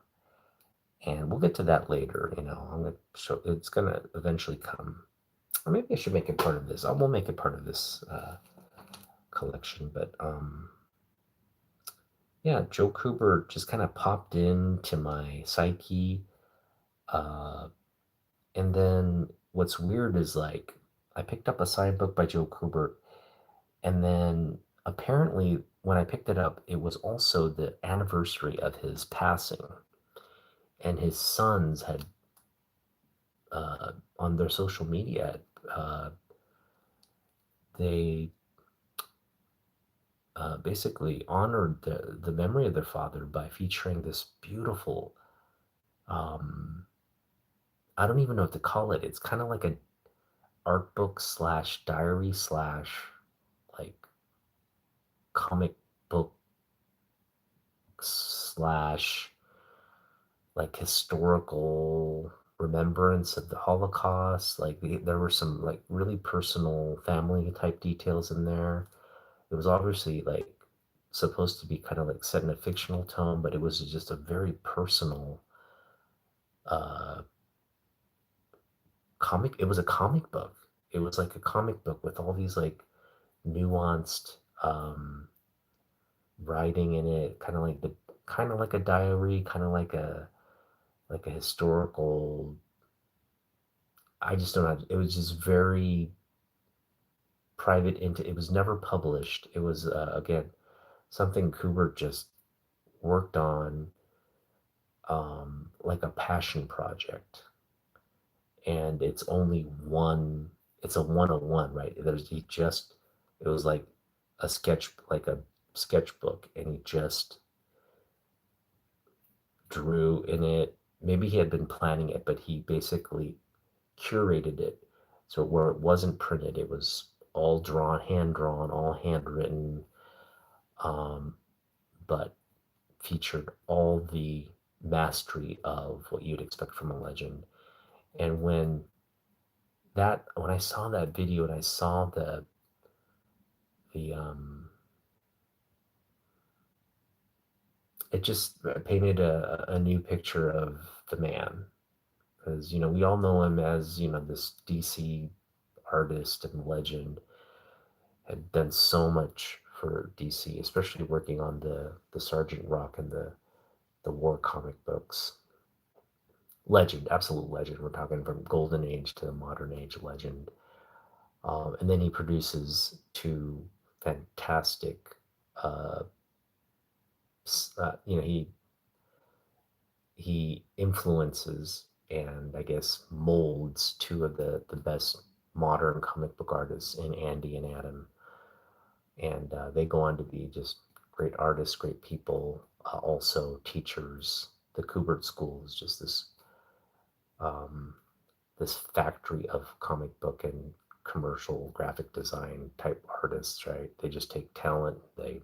and we'll get to that later. I'm gonna show. It's gonna eventually come. Or maybe I should make it part of this. I will make it part of this collection. But yeah, Joe Kubert just kind of popped into my psyche. Uh, and then what's weird is like I picked up a signed book by Joe Kubert, and then apparently when I picked it up, it was also the anniversary of his passing, and his sons had on their social media, uh, they basically honored the memory of their father by featuring this beautiful, um, I don't even know what to call it. It's kind of like an art book slash diary slash like comic book slash like historical remembrance of the Holocaust. Like there were some like really personal family type details in there. It was obviously like supposed to be kind of like set in a fictional tone, but it was just a very personal uh, comic. It was a comic book. It was like a comic book with all these like nuanced writing in it, kind of like a diary, kind of like a historical. I just don't know. It was just very private. It was never published. It was again something Kubert just worked on like a passion project, and it's a one-on-one, right? It was like a sketchbook, and he just drew in it. Maybe he had been planning it, but he basically curated it. So where it wasn't printed, it was all hand drawn, all handwritten, um, but featured all the mastery of what you'd expect from a legend. And when I saw that video and I saw the it just painted a new picture of the man, because we all know him as this DC artist and legend, had done so much for DC, especially working on the Sergeant Rock and the war comic books. Legend, absolute legend. We're talking from golden age to modern age legend. And then he produces two fantastic. Uh, he influences and I guess molds two of the best modern comic book artists in Andy and Adam, and they go on to be just great artists, great people, also teachers. The Kubert School is just um, this factory of comic book and commercial graphic design type artists, right? They just take talent, they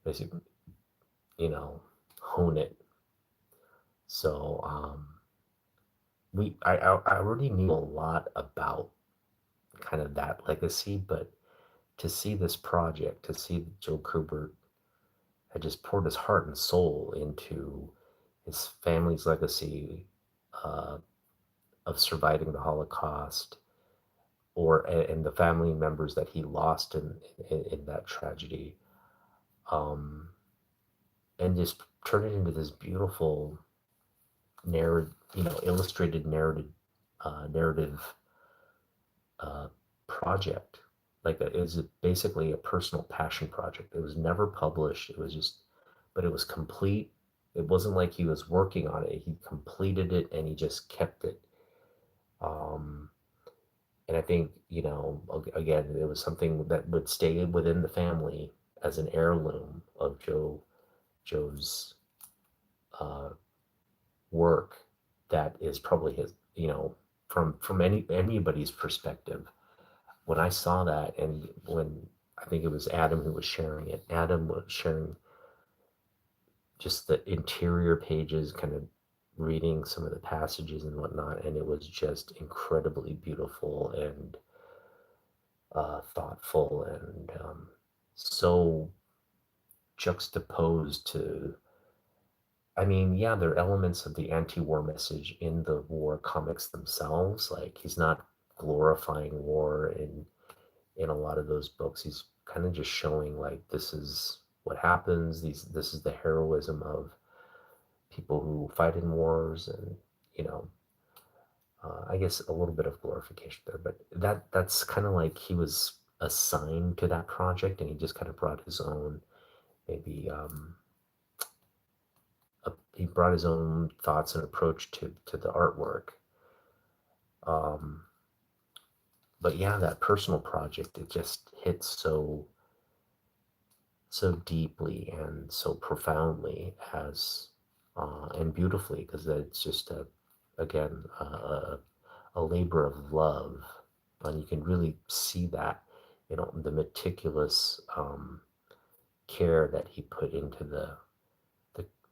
basically, hone it. So I already knew a lot about kind of that legacy, but to see this project, to see Joe Kubert had just poured his heart and soul into his family's legacy uh, of surviving the Holocaust, or and the family members that he lost in that tragedy, um, and just turn it into this beautiful narrative, illustrated narrative project. It was basically a personal passion project. It was never published. It was just, but it was complete. It wasn't like he was working on it. He completed it and he just kept it. Um, and I think, again, it was something that would stay within the family as an heirloom of Joe's uh, work. That is probably his, from anybody's perspective. When I saw that, and when I think it was Adam who was sharing it, Adam was sharing just the interior pages, kind of reading some of the passages and whatnot, and it was just incredibly beautiful and thoughtful and so juxtaposed to. I mean, yeah, there are elements of the anti-war message in the war comics themselves. Like he's not glorifying war in a lot of those books. He's kind of just showing like this is what happens. This is the heroism of people who fight in wars, and you know, I guess a little bit of glorification there. But that's kind of like he was assigned to that project, and he just kind of brought his own maybe he brought his own thoughts and approach to the artwork. Um, but yeah, that personal project, it just hits so deeply and so profoundly as and beautifully, because it's just again a labor of love, and you can really see that, the meticulous care that he put into the,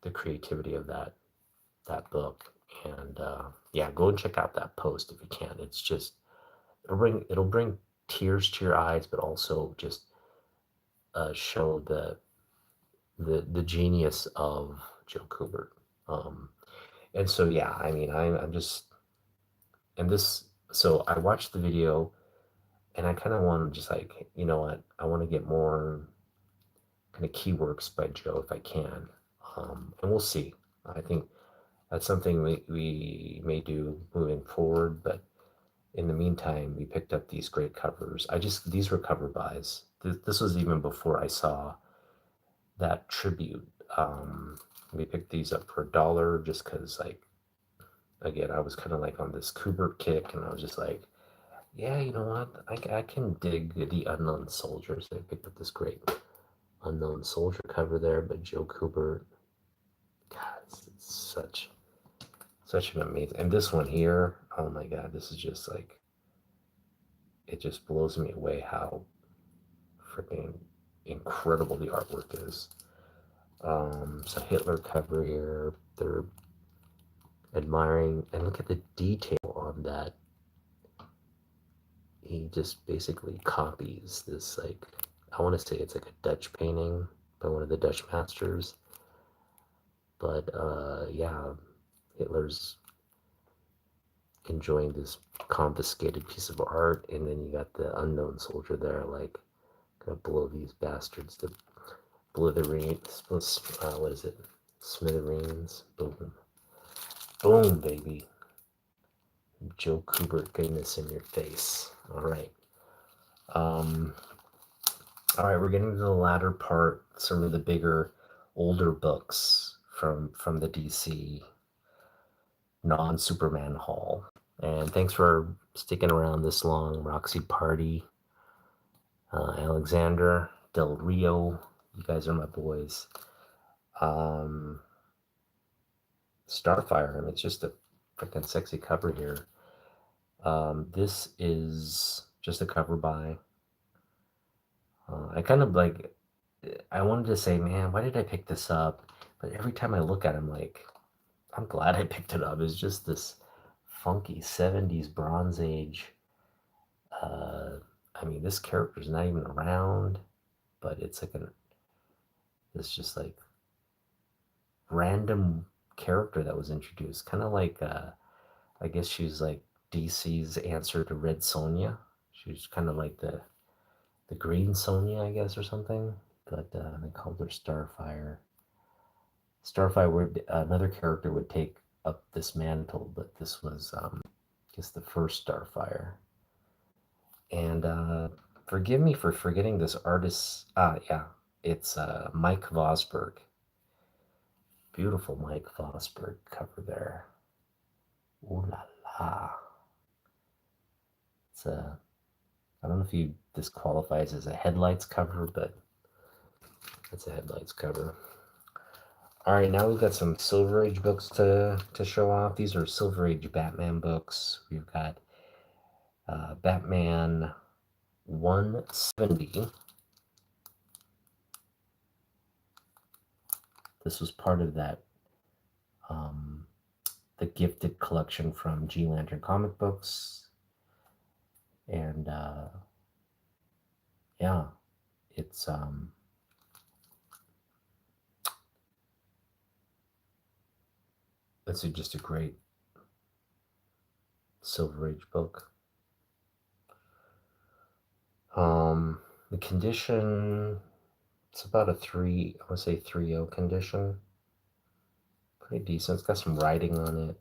the creativity of that book. And yeah, go and check out that post if you can. It's just it'll bring tears to your eyes, but also just show the genius of Joe Kubert. Um, and so yeah, I mean, I'm just and this. So I watched the video, and I kind of want to just like, you know what, I want to get more kind of key works by Joe if I can, and we'll see. I think that's something we may do moving forward, but in the meantime, we picked up these great covers. These were cover buys. This was even before I saw that tribute. We picked these up for $1 just because, like, again, I was kind of like on this Kubert kick, and I was just like, yeah, you know what? I can dig the Unknown Soldiers. I picked up this great Unknown Soldier cover there, but Joe Kubert, God, it's such an amazing. And this one here, oh my God, this is just like, it just blows me away how freaking incredible the artwork is. So Hitler cover here, they're admiring, and look at the detail on that. He just basically copies this, like, I want to say it's like a Dutch painting by one of the Dutch masters. But yeah, Hitler's enjoying this confiscated piece of art, and then you got the Unknown Soldier there, like, gonna blow these bastards to blithereens. What is it? Smithereens. Boom. Boom, baby. Joe Kubert goodness in your face. All right. Um, all right, we're getting to the latter part, some of the bigger, older books from the DC non-Superman haul. And thanks for sticking around this long, Roxy Party, Alexander Del Rio. You guys are my boys. Starfire. I mean, it's just a freaking sexy cover here. This is just a cover by. I kind of like. I wanted to say, man, why did I pick this up? But every time I look at it, I'm like, I'm glad I picked it up. It's just this funky 70s Bronze Age. Uh, I mean, this character's not even around, but it's like this just like random character that was introduced, kind of like I guess she's like DC's answer to Red Sonja. She's kind of like the Green Sonja, I guess, or something. But they called her Starfire. Starfire would another character would take up this mantle, but this was I guess the first Starfire. And forgive me for forgetting this artist. Yeah, it's Mike Vosberg. Beautiful Mike Vosberg cover there. Ooh la la. It's a, I don't know if you this qualifies as a headlights cover, but it's a headlights cover. All right, now we've got some Silver Age books to show off. These are Silver Age Batman books. We've got Batman 170. This was part of that um, the gifted collection from G Lantern Comic Books, and yeah, it's just a great Silver Age book. The condition, it's about a 3, I want to say 3.0 condition. Pretty decent. It's got some writing on it,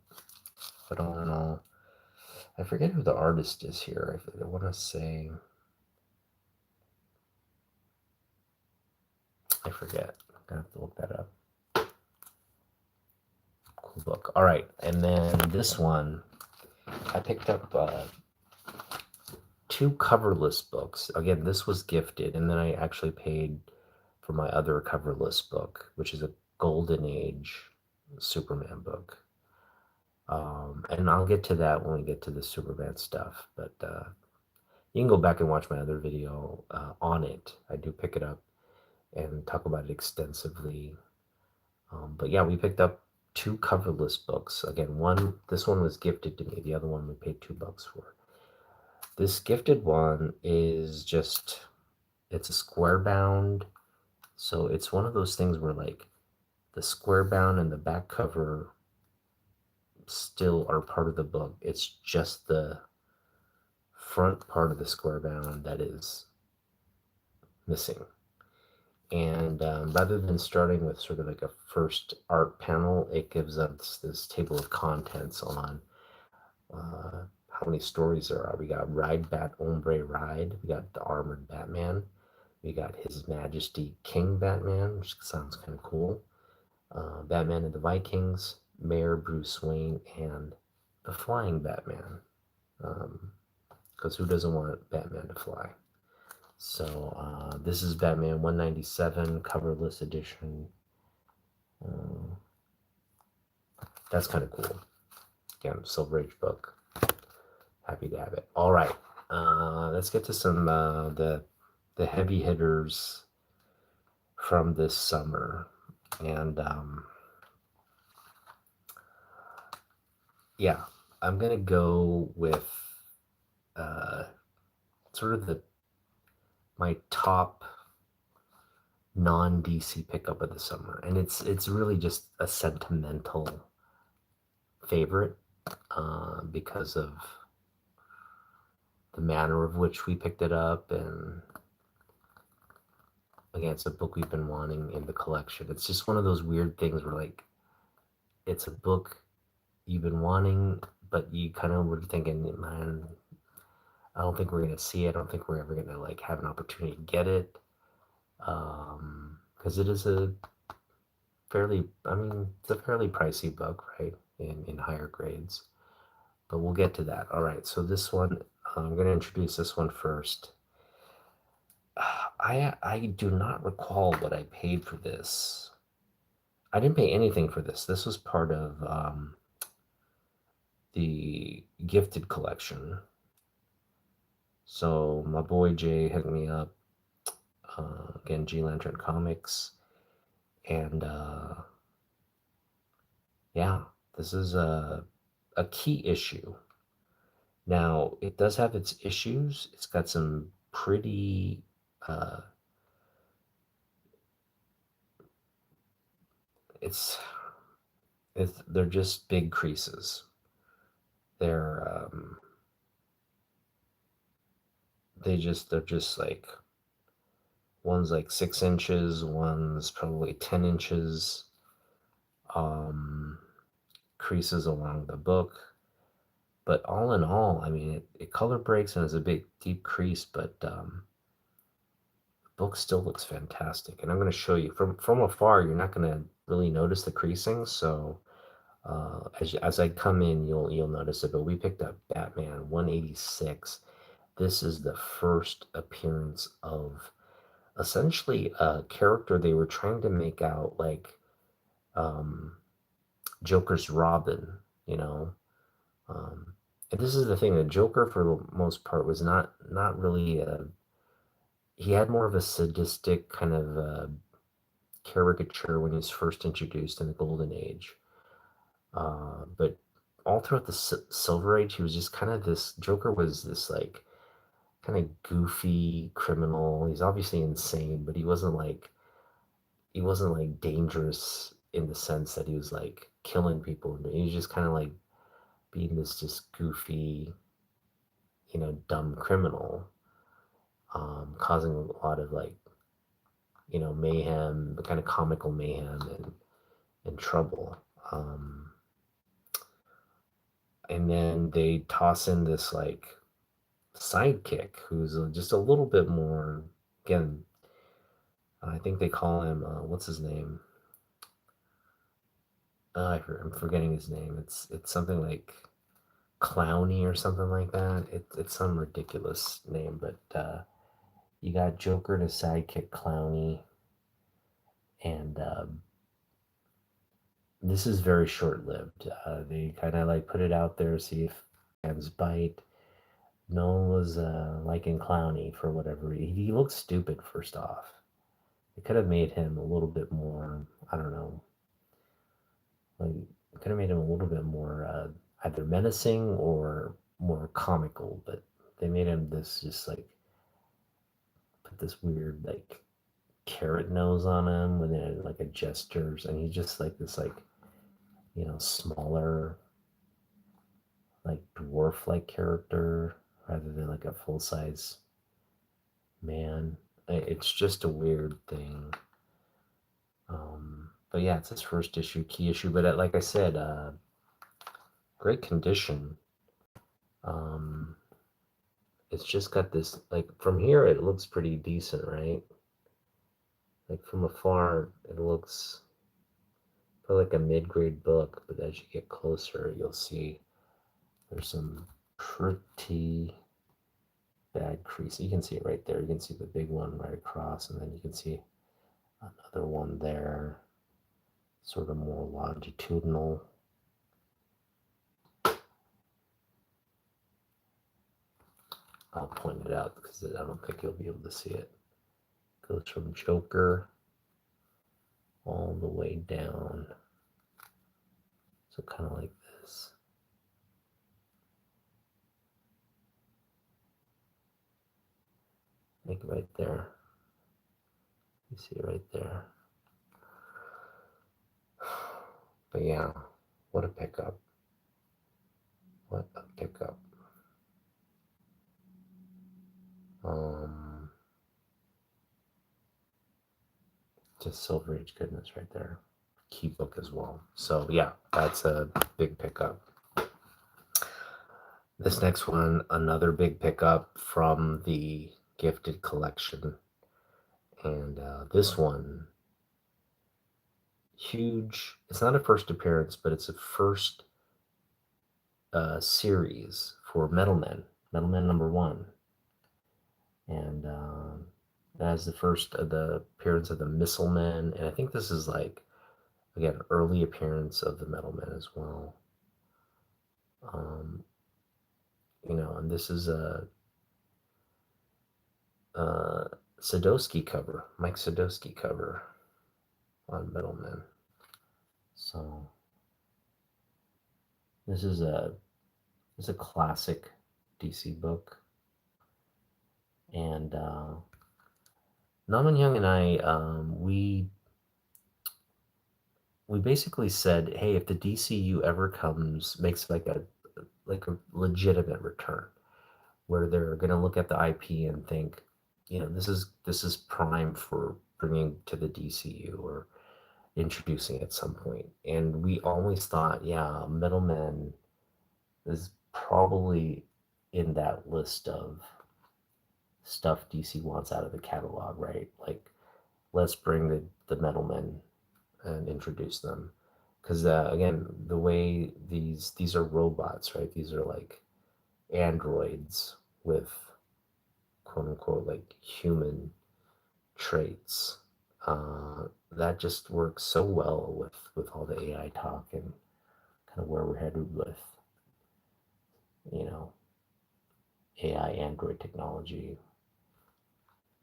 but all in all, I forget who the artist is here. I want to say, I forget. I'm gonna have to look that up. Cool book. All right, and then this one, I picked up 2 coverless books. Again, this was gifted, and then I actually paid for my other coverless book, which is a Golden Age Superman book. And I'll get to that when we get to the Superman stuff. But you can go back and watch my other video on it. I do pick it up and talk about it extensively. But yeah, we picked up 2 coverless books. Again, this one was gifted to me. The other one we paid $2 for. This gifted one is just, it's a square bound. So it's one of those things where like the square bound and the back cover still are part of the book. It's just the front part of the square bound that is missing. And rather than starting with sort of like a first art panel, it gives us this table of contents on how many stories there are. We got Ride Bat Ombre Ride. We got the Armored Batman. We got His Majesty King Batman, which sounds kind of cool. Batman and the Vikings, Mayor Bruce Wayne, and the Flying Batman. Because who doesn't want Batman to fly? So this is Batman 197 coverless edition. That's kind of cool. Again, Silver Age book. Happy to have it. All right, let's get to some the heavy hitters from this summer, and yeah, I'm gonna go with sort of my top non-DC pickup of the summer, and it's really just a sentimental favorite because of the manner of which we picked it up, and again, it's a book we've been wanting in the collection. It's just one of those weird things where like it's a book you've been wanting, but you kind of were thinking, man, I don't think we're gonna see it. I don't think we're ever gonna like have an opportunity to get it, because it is a fairly, I mean, it's a fairly pricey book, right? In higher grades, but we'll get to that. All right, so this one, I'm going to introduce this one first. I do not recall what I paid for this. I didn't pay anything for this. This was part of the gifted collection. So my boy Jay hit me up, again, G Lantern Comics, and yeah, this is a key issue. Now, it does have its issues. It's got some pretty it's they're just big creases. They're they're just like, one's like 6 inches, one's probably 10 inches. Creases along the book. But all in all, I mean, it color breaks and it's a big deep crease, but the book still looks fantastic. And I'm going to show you from afar. You're not going to really notice the creasing, so as I come in, you'll notice it. But we picked up Batman 186. This is the first appearance of essentially a character they were trying to make out like um, Joker's Robin, you know. Um, and this is the thing: the Joker, for the most part, was not really. He had more of a sadistic kind of caricature when he was first introduced in the Golden Age. But all throughout the Silver Age, he was just kind of this. Joker was this like kind of goofy criminal. He's obviously insane, but he wasn't like dangerous in the sense that he was like killing people. He was just kind of like being this just goofy, dumb criminal, causing a lot of like mayhem, the kind of comical mayhem and trouble. Um, and then they toss in this like sidekick who's just a little bit more. Again, I think they call him what's his name? I'm forgetting his name. It's something like Clowny or something like that. It's some ridiculous name, but you got Joker to sidekick Clowny, and this is very short-lived. They kind of like put it out there, see if fans bite. No one was liking Clowny for whatever reason. He looks stupid, first off. They could have made him a little bit more, I don't know, like, it could have made him a little bit more either menacing or more comical, but they made him this just like, put this weird, like, carrot nose on him with like a gestures, and he's just like this, like, smaller, like dwarf like character rather than like a full size man. It's just a weird thing. But yeah, it's his first issue, key issue. But like I said, great condition. Um, it's just got this, like, from here it looks pretty decent, right? Like from afar, it looks like a mid-grade book, but as you get closer, you'll see there's some pretty bad crease. You can see it right there. You can see the big one right across, and then you can see another one there, sort of more longitudinal. I'll point it out because I don't think you'll be able to see it. Goes from Joker all the way down. So kind of like this. Like right there. You see it right there. But yeah, what a pickup. What a pickup. Just Silver Age goodness right there. Key book as well. So yeah, that's a big pickup. This next one, another big pickup from the gifted collection. And this one, huge. It's not a first appearance, but it's a first series for Metal Men number 1. And as the first of the appearance of the Missile Men. And I think this is like, again, early appearance of the Metal Men as well. And this is a Sadowski cover, Mike Sadowski cover on Metal Men. So this is a classic DC book, and Naman Young and I we basically said, hey, if the DCU ever makes like a legitimate return, where they're going to look at the IP and think, this is prime for bringing to the DCU or introducing at some point. And we always thought, yeah, Metal Men is probably in that list of stuff DC wants out of the catalog, right? Like, let's bring the Metal Men and introduce them. Because again, the way these are robots, right? These are like androids with quote unquote like human traits. That just works so well with all the AI talk and kind of where we're headed with, you know, AI android technology,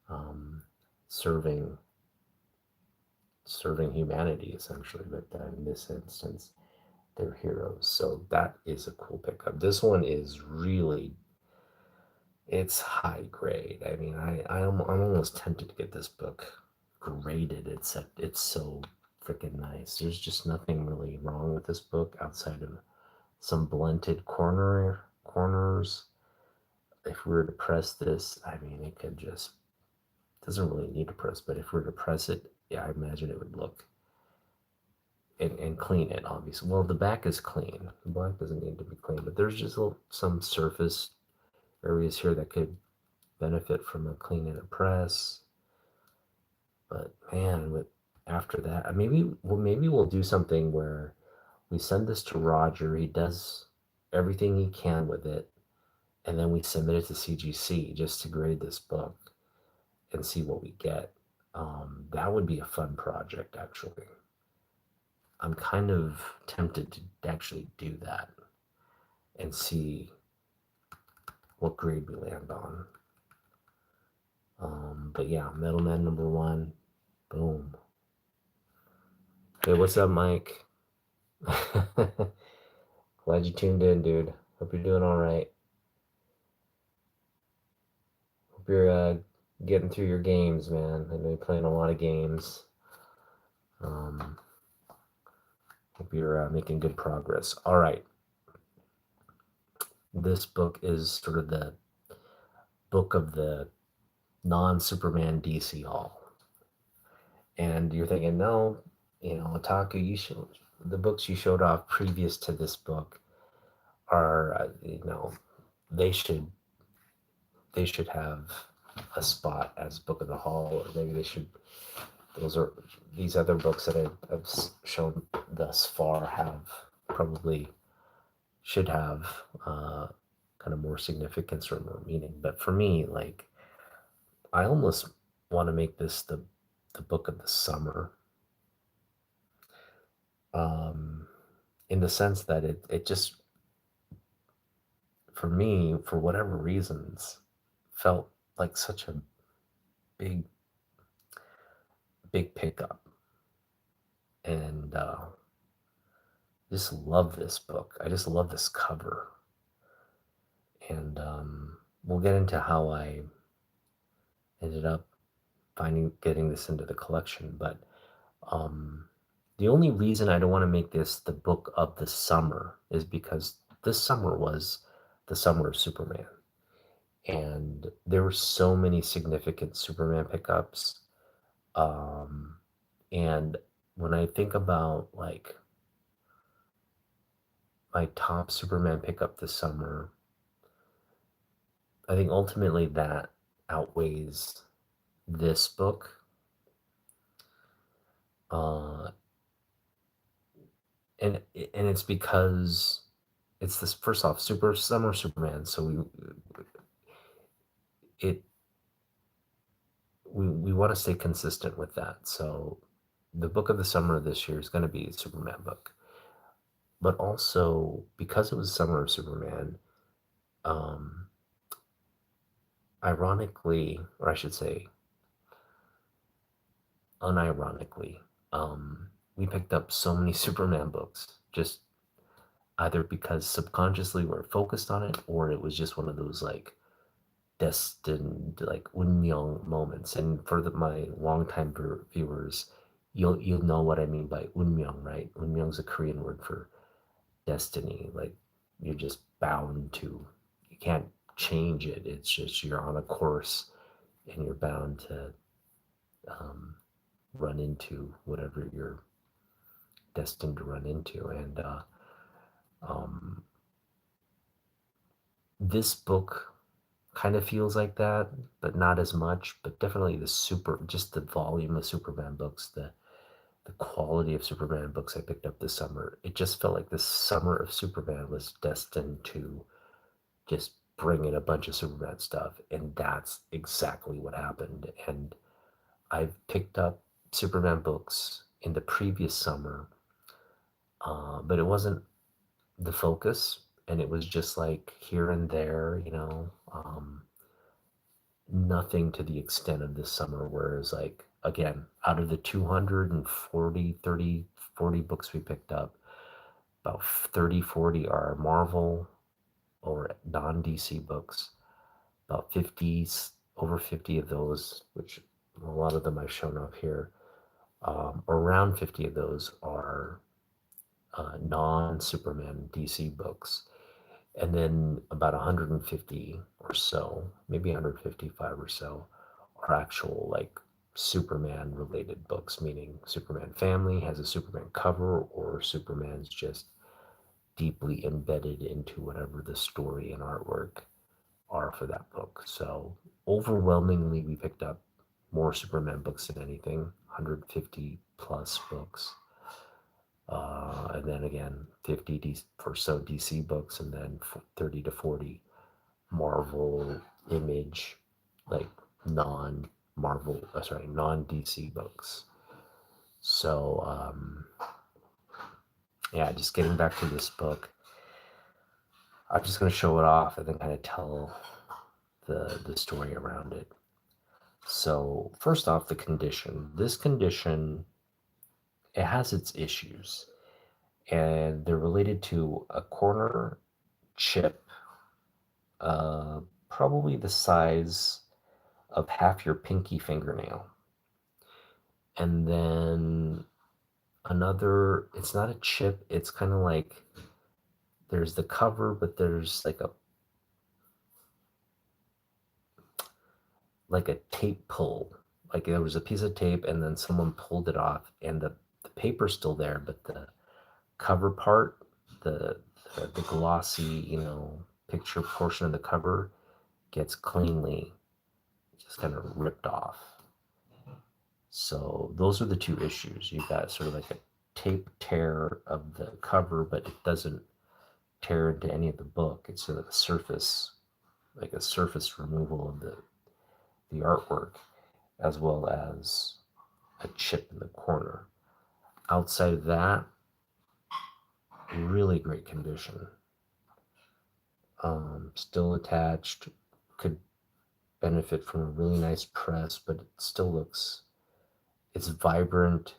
um, serving serving humanity essentially, but in this instance, they're heroes. So that is a cool pickup. This one is really, it's high grade. I mean, I'm almost tempted to get this book graded. It's so freaking nice. There's just nothing really wrong with this book outside of some blunted corners. If we were to press this, I mean, it could just doesn't really need to press, but if we were to press it, yeah, I imagine it would look and clean it, obviously. Well, the back is clean. The black doesn't need to be clean, but there's just some surface areas here that could benefit from a clean and a press. But man, with after that, maybe we'll do something where we send this to Roger. He does everything he can with it, and then we submit it to CGC just to grade this book and see what we get. That would be a fun project, actually. I'm kind of tempted to actually do that and see what grade we land on. But yeah, Middleman number one, boom. Hey, what's up, Mike? Glad you tuned in, dude. Hope you're doing all right. Hope you're getting through your games, man. I know you're playing a lot of games. Um, Hope you're making good progress. All right. This book is sort of the book of the non-Superman DC all. And you're thinking, no, Otaku, the books you showed off previous to this book are, they should have a spot as book of the hall, or maybe they should. These other books that I've shown thus far have probably should have kind of more significance or more meaning. But for me, like, I almost want to make this the book of the summer, in the sense that it just, for me, for whatever reasons, felt like such a big, big pickup. And just love this book. I just love this cover. And we'll get into how I ended up getting this into the collection. But the only reason I don't want to make this the book of the summer is because this summer was the summer of Superman. And there were so many significant Superman pickups. And when I think about like my top Superman pickup this summer, I think ultimately that outweighs this book. Uh, and it's because it's this, first off, summer Superman. So we want to stay consistent with that. So the book of the summer this year is going to be a Superman book. But also, because it was summer of Superman, um, ironically, or I should say, unironically, we picked up so many Superman books, just either because subconsciously we're focused on it, or it was just one of those like destined like unmyeong moments. And for my longtime viewers, you'll know what I mean by unmyeong, right? Unmyeong is a Korean word for destiny. Like, you're just bound to, you can't change it. It's just you're on a course and you're bound to um, run into whatever you're destined to run into. And um, This book kind of feels like that, but not as much. But definitely just the volume of Superman books, the quality of Superman books I picked up this summer. It just felt like this summer of Superman was destined to just bring in a bunch of Superman stuff, and that's exactly what happened. And I've picked up Superman books in the previous summer, but it wasn't the focus, and it was just like here and there, nothing to the extent of this summer. Whereas, like, again, out of the 240, 30, 40 books we picked up, about 30, 40 are Marvel or non DC books. About 50, over 50 of those, which a lot of them I've shown up here, around 50 of those are non Superman DC books. And then about 150 or so, maybe 155 or so, are actual like Superman related books, meaning Superman family has a Superman cover, or Superman's just deeply embedded into whatever the story and artwork are for that book. So overwhelmingly, we picked up more Superman books than anything, 150 plus books. And then again, 50 or so DC books, and then 30 to 40 Marvel Image, like non DC books. So, yeah, just getting back to this book, I'm just going to show it off and then kind of tell the story around it. So, first off, the condition. This condition, it has its issues, and they're related to a corner chip, uh, probably the size of half your pinky fingernail. And then another, it's not a chip, it's kind of like there's the cover, but there's like a tape pull. Like there was a piece of tape and then someone pulled it off, and the paper's still there, but the cover part, the the glossy, picture portion of the cover gets cleanly just kind of ripped off. So those are the two issues. You've got sort of like a tape tear of the cover, but it doesn't tear into any of the book. It's sort of a surface, like a surface removal of the artwork, as well as a chip in the corner. Outside of that, really great condition. Still attached, could benefit from a really nice press, but it still looks, it's vibrant,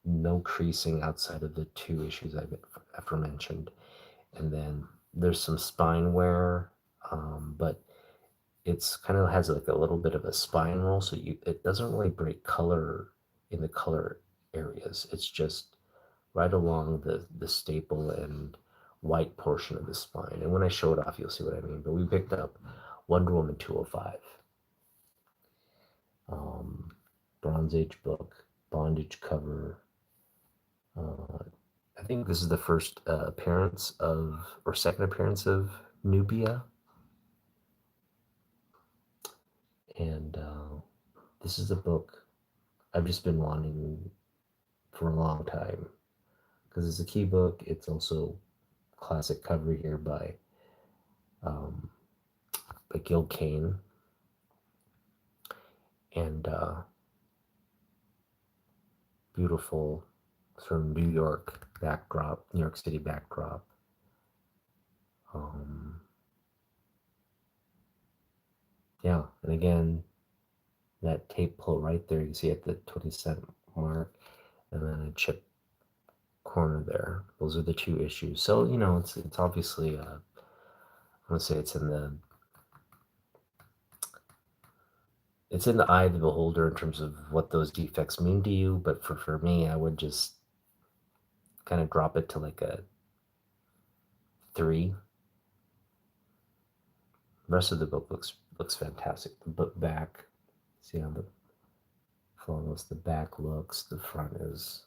no creasing outside of the two issues I've aforementioned. And then there's some spine wear, but it's kind of has like a little bit of a spine roll, so it doesn't really break color in the color areas. It's just right along the staple and white portion of the spine. And when I show it off, you'll see what I mean. But we picked up Wonder Woman 205, Bronze Age book, bondage cover. I think this is the first appearance of, or second appearance of, Nubia. And this is a book I've just been wanting for a long time because it's a key book. It's also classic cover here um, by Gil Kane, and beautiful sort of New York backdrop, New York City backdrop. Yeah, and again, that tape pull right there, you can see at the 20-cent mark, and then a chip corner there. Those are the two issues. So it's obviously I want to say it's in the eye of the beholder in terms of what those defects mean to you. But for me, I would just kind of drop it to like a 3. The rest of the book looks fantastic. The book back, see how the follows the back looks. The front is,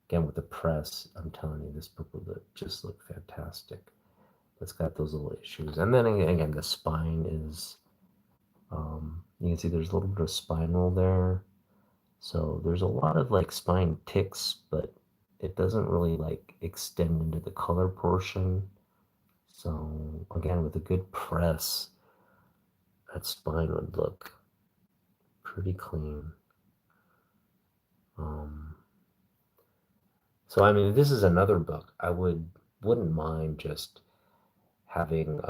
again, with the press. I'm telling you, this book will just look fantastic. It's got those little issues. And then again, the spine is, you can see there's a little bit of spine roll there. So there's a lot of like spine ticks, but it doesn't really like extend into the color portion. So again, with a good press, that spine would look pretty clean. Um, so I mean, this is another book I wouldn't mind just having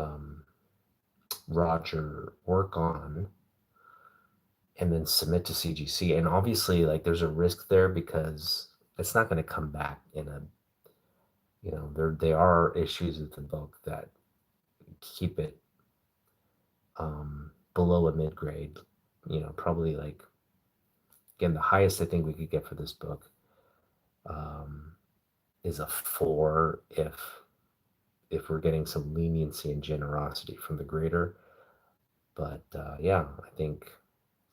Roger work on and then submit to CGC. And obviously, like there's a risk there because it's not going to come back in a, there are issues with the book that keep it below a mid grade. Probably like, again, the highest I think we could get for this book um, is a 4 if we're getting some leniency and generosity from the grader. But yeah, I think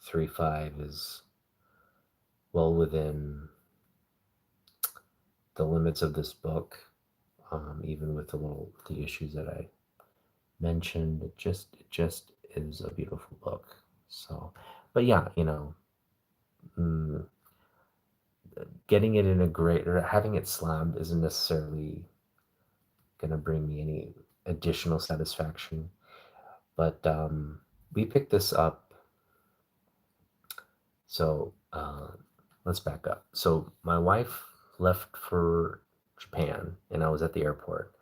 3.5 is well within the limits of this book, even with the issues that I mentioned. It just is a beautiful book. So, but yeah, mm, getting it in a grade or having it slammed isn't necessarily gonna bring me any additional satisfaction. But we picked this up. So let's back up. So my wife left for Japan, and I was at the airport,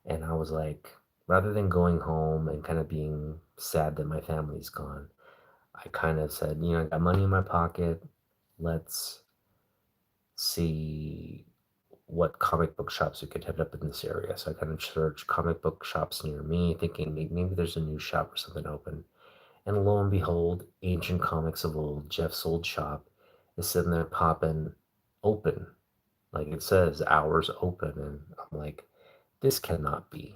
and I was like, rather than going home and kind of being sad that my family's gone, I kind of said, I got money in my pocket. Let's see what comic book shops we could hit up in this area. So I kind of searched comic book shops near me, thinking maybe there's a new shop or something open. And lo and behold, Ancient Comics of Old, Jeff's old shop, is sitting there popping open. Like it says, hours open. And I'm like, this cannot be.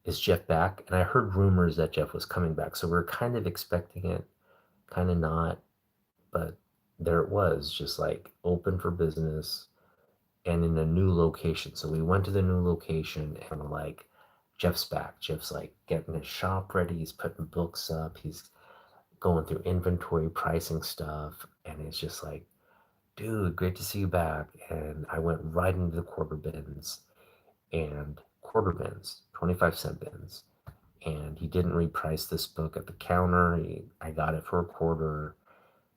Is Jeff back? And I heard rumors that Jeff was coming back. So we're kind of expecting it, kind of not. But there it was, just like open for business and in a new location. So we went to the new location and we're like, Jeff's back. Jeff's like getting his shop ready. He's putting books up. He's going through inventory pricing stuff. And it's just like, dude, great to see you back. And I went right into the quarter bins, 25-cent bins. And he didn't reprice this book at the counter. I got it for a quarter.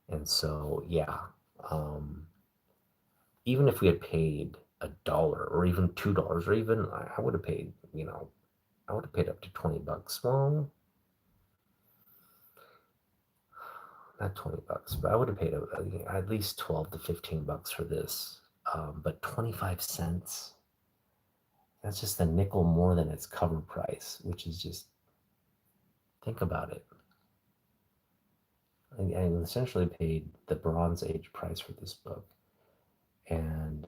And so, yeah, even if we had paid $1 or even $2 or even I would have paid, I would have paid up to $20. Well, not $20, but I would have paid at least 12 to $15 for this. But 25 cents, that's just a nickel more than its cover price, which is just, think about it. I essentially paid the Bronze Age price for this book. And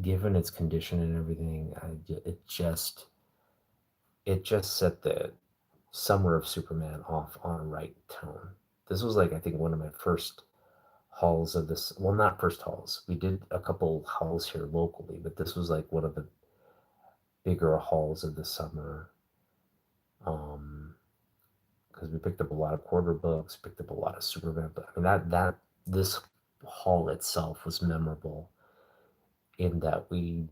given its condition and everything, it just set the Summer of Superman off on a right tone. This was like, I think, one of my first hauls of this. Well, not first hauls. We did a couple hauls here locally, but this was like one of the bigger hauls of the summer. Because we picked up a lot of quarter books, picked up a lot of Superman. But I mean, that this haul itself was memorable in that we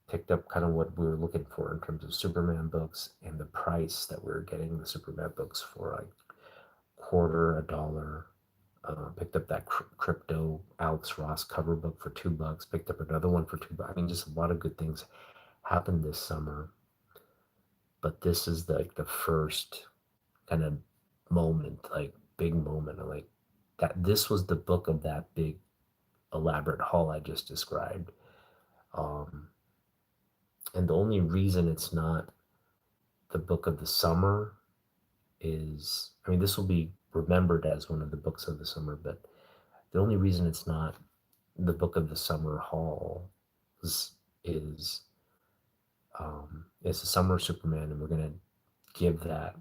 picked up kind of what we were looking for in terms of Superman books and the price that we were getting the Superman books for, like quarter, $1. Picked up that crypto Alex Ross cover book for $2. Picked up another one for $2. I mean, just a lot of good things happened this summer. But this is like the first kind of moment, like big moment, like that. This was the book of that big elaborate haul I just described. And the only reason it's not the book of the summer is, I mean, this will be remembered as one of the books of the summer, but the only reason it's not the book of the summer haul is it's the Summer of Superman, and we're going to give that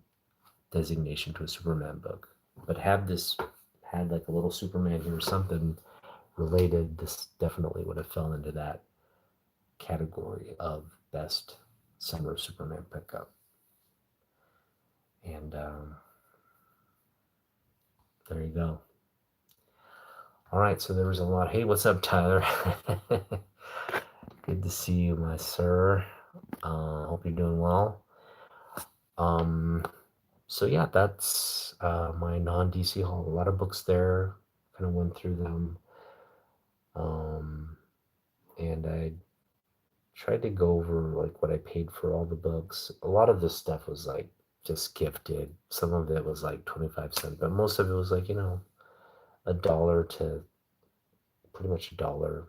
designation to a Superman book. But had this had like a little Superman here or something related, this definitely would have fell into that category of best Summer Superman pickup. And there you go. All right, so there was a lot. Hey, what's up, Tyler? Good to see you, my sir. Hope you're doing well. So yeah, that's my non-DC haul. A lot of books there. Kind of went through them. And I tried to go over like what I paid for all the books. A lot of this stuff was like just gifted. Some of it was like 25 cents, but most of it was like, $1 to pretty much $1,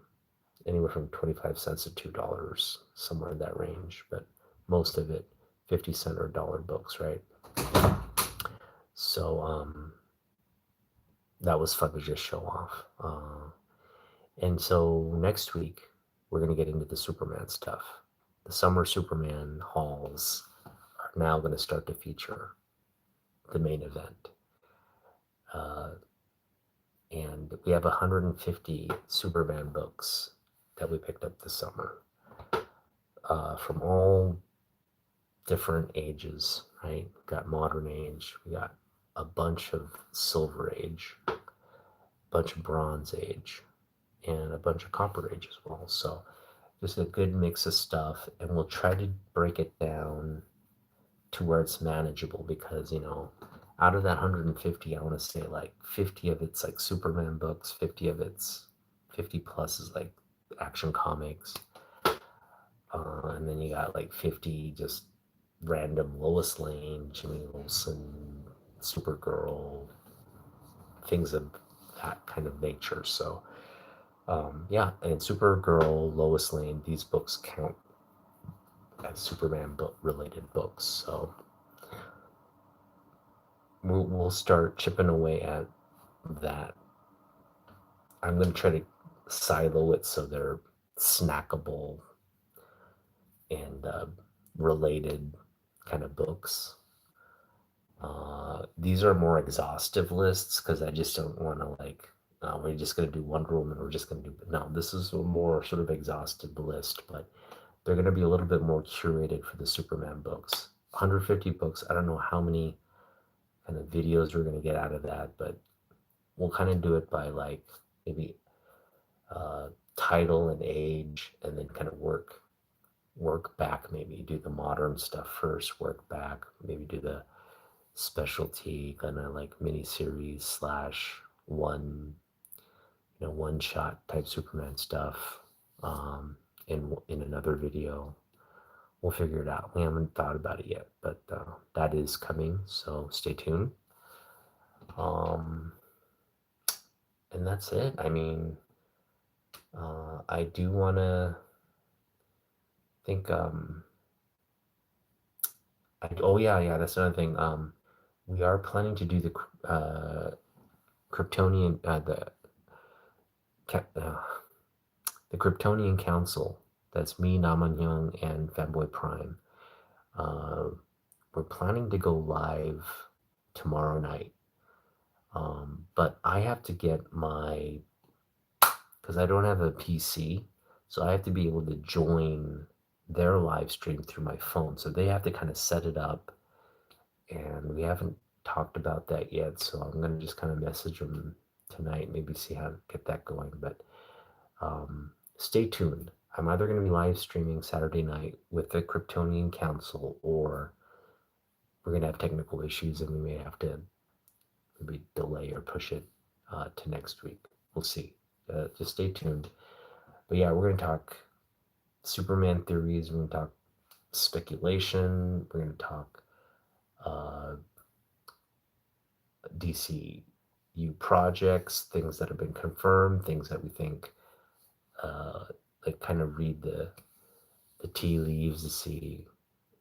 anywhere from 25 cents to $2, somewhere in that range. But most of it 50-cent or dollar books, right? So that was fun to just show off. And so next week we're gonna get into the Superman stuff. The summer Superman hauls are now going to start to feature the main event. And we have 150 Superman books that we picked up this summer from all different ages, right? We got Modern Age, we got a bunch of Silver Age, a bunch of Bronze Age, and a bunch of Copper Age as well. So just a good mix of stuff, and we'll try to break it down to where it's manageable, because out of that 150, I want to say like 50 of it's like Superman books, 50 plus is like Action Comics, and then you got like 50 just random Lois Lane, Jimmy Olsen, Supergirl, things of that kind of nature. So yeah, and Supergirl, Lois Lane, these books count as Superman book related books. So we'll start chipping away at that. I'm going to try to silo it so they're snackable and related kind of books. These are more exhaustive lists because I just don't want to we're just going to do Wonder Woman. We're just going to do, no, this is a more sort of exhaustive list, but they're going to be a little bit more curated for the Superman books. 150 books. I don't know how many kind of videos we're going to get out of that, but we'll kind of do it by like maybe title and age, and then kind of work back. Maybe do the modern stuff first, work back, maybe do the specialty kind of like mini series slash one shot type Superman stuff in another video. We'll figure it out. We haven't thought about it yet, but that is coming, so stay tuned. And that's it. I mean, I do want to think, oh yeah, that's another thing. We are planning to do the Kryptonian, the Kryptonian Council. That's me, Naman Young, and Fanboy Prime. We're planning to go live tomorrow night. But I have to get because I don't have a PC, so I have to be able to join their live stream through my phone. So they have to kind of set it up, and we haven't talked about that yet. So I'm going to just kind of message them tonight, maybe see how to get that going. But stay tuned. I'm either going to be live streaming Saturday night with the Kryptonian Council, or we're going to have technical issues and we may have to maybe delay or push it to next week. We'll see. Just stay tuned. But yeah, we're going to talk Superman theories. We're going to talk speculation. We're going to talk DCU projects, things that have been confirmed, things that we think, like kind of read the tea leaves to see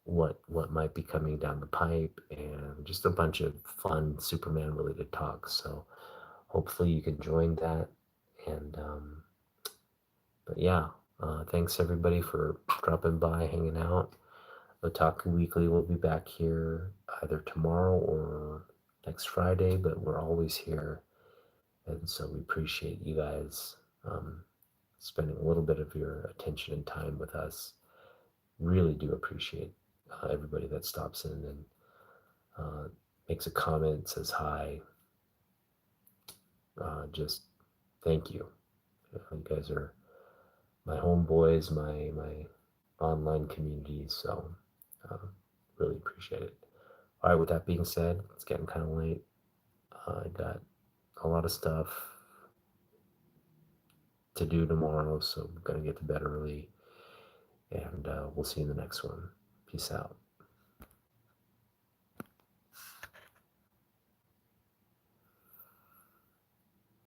what might be coming down the pipe, and just a bunch of fun Superman related talks. So hopefully you can join that. And but yeah, thanks everybody for dropping by, hanging out. Otaku Weekly will be back here either tomorrow or next Friday, but we're always here, and so we appreciate you guys spending a little bit of your attention and time with us. really do appreciate everybody that stops in and uh, makes a comment, says hi. Just thank you. You guys are my homeboys, my online community. So uh, really appreciate it. All right, with that being said, it's getting kind of late. I got a lot of stuff to do tomorrow, so I'm gonna get to bed early, and we'll see you in the next one. Peace out.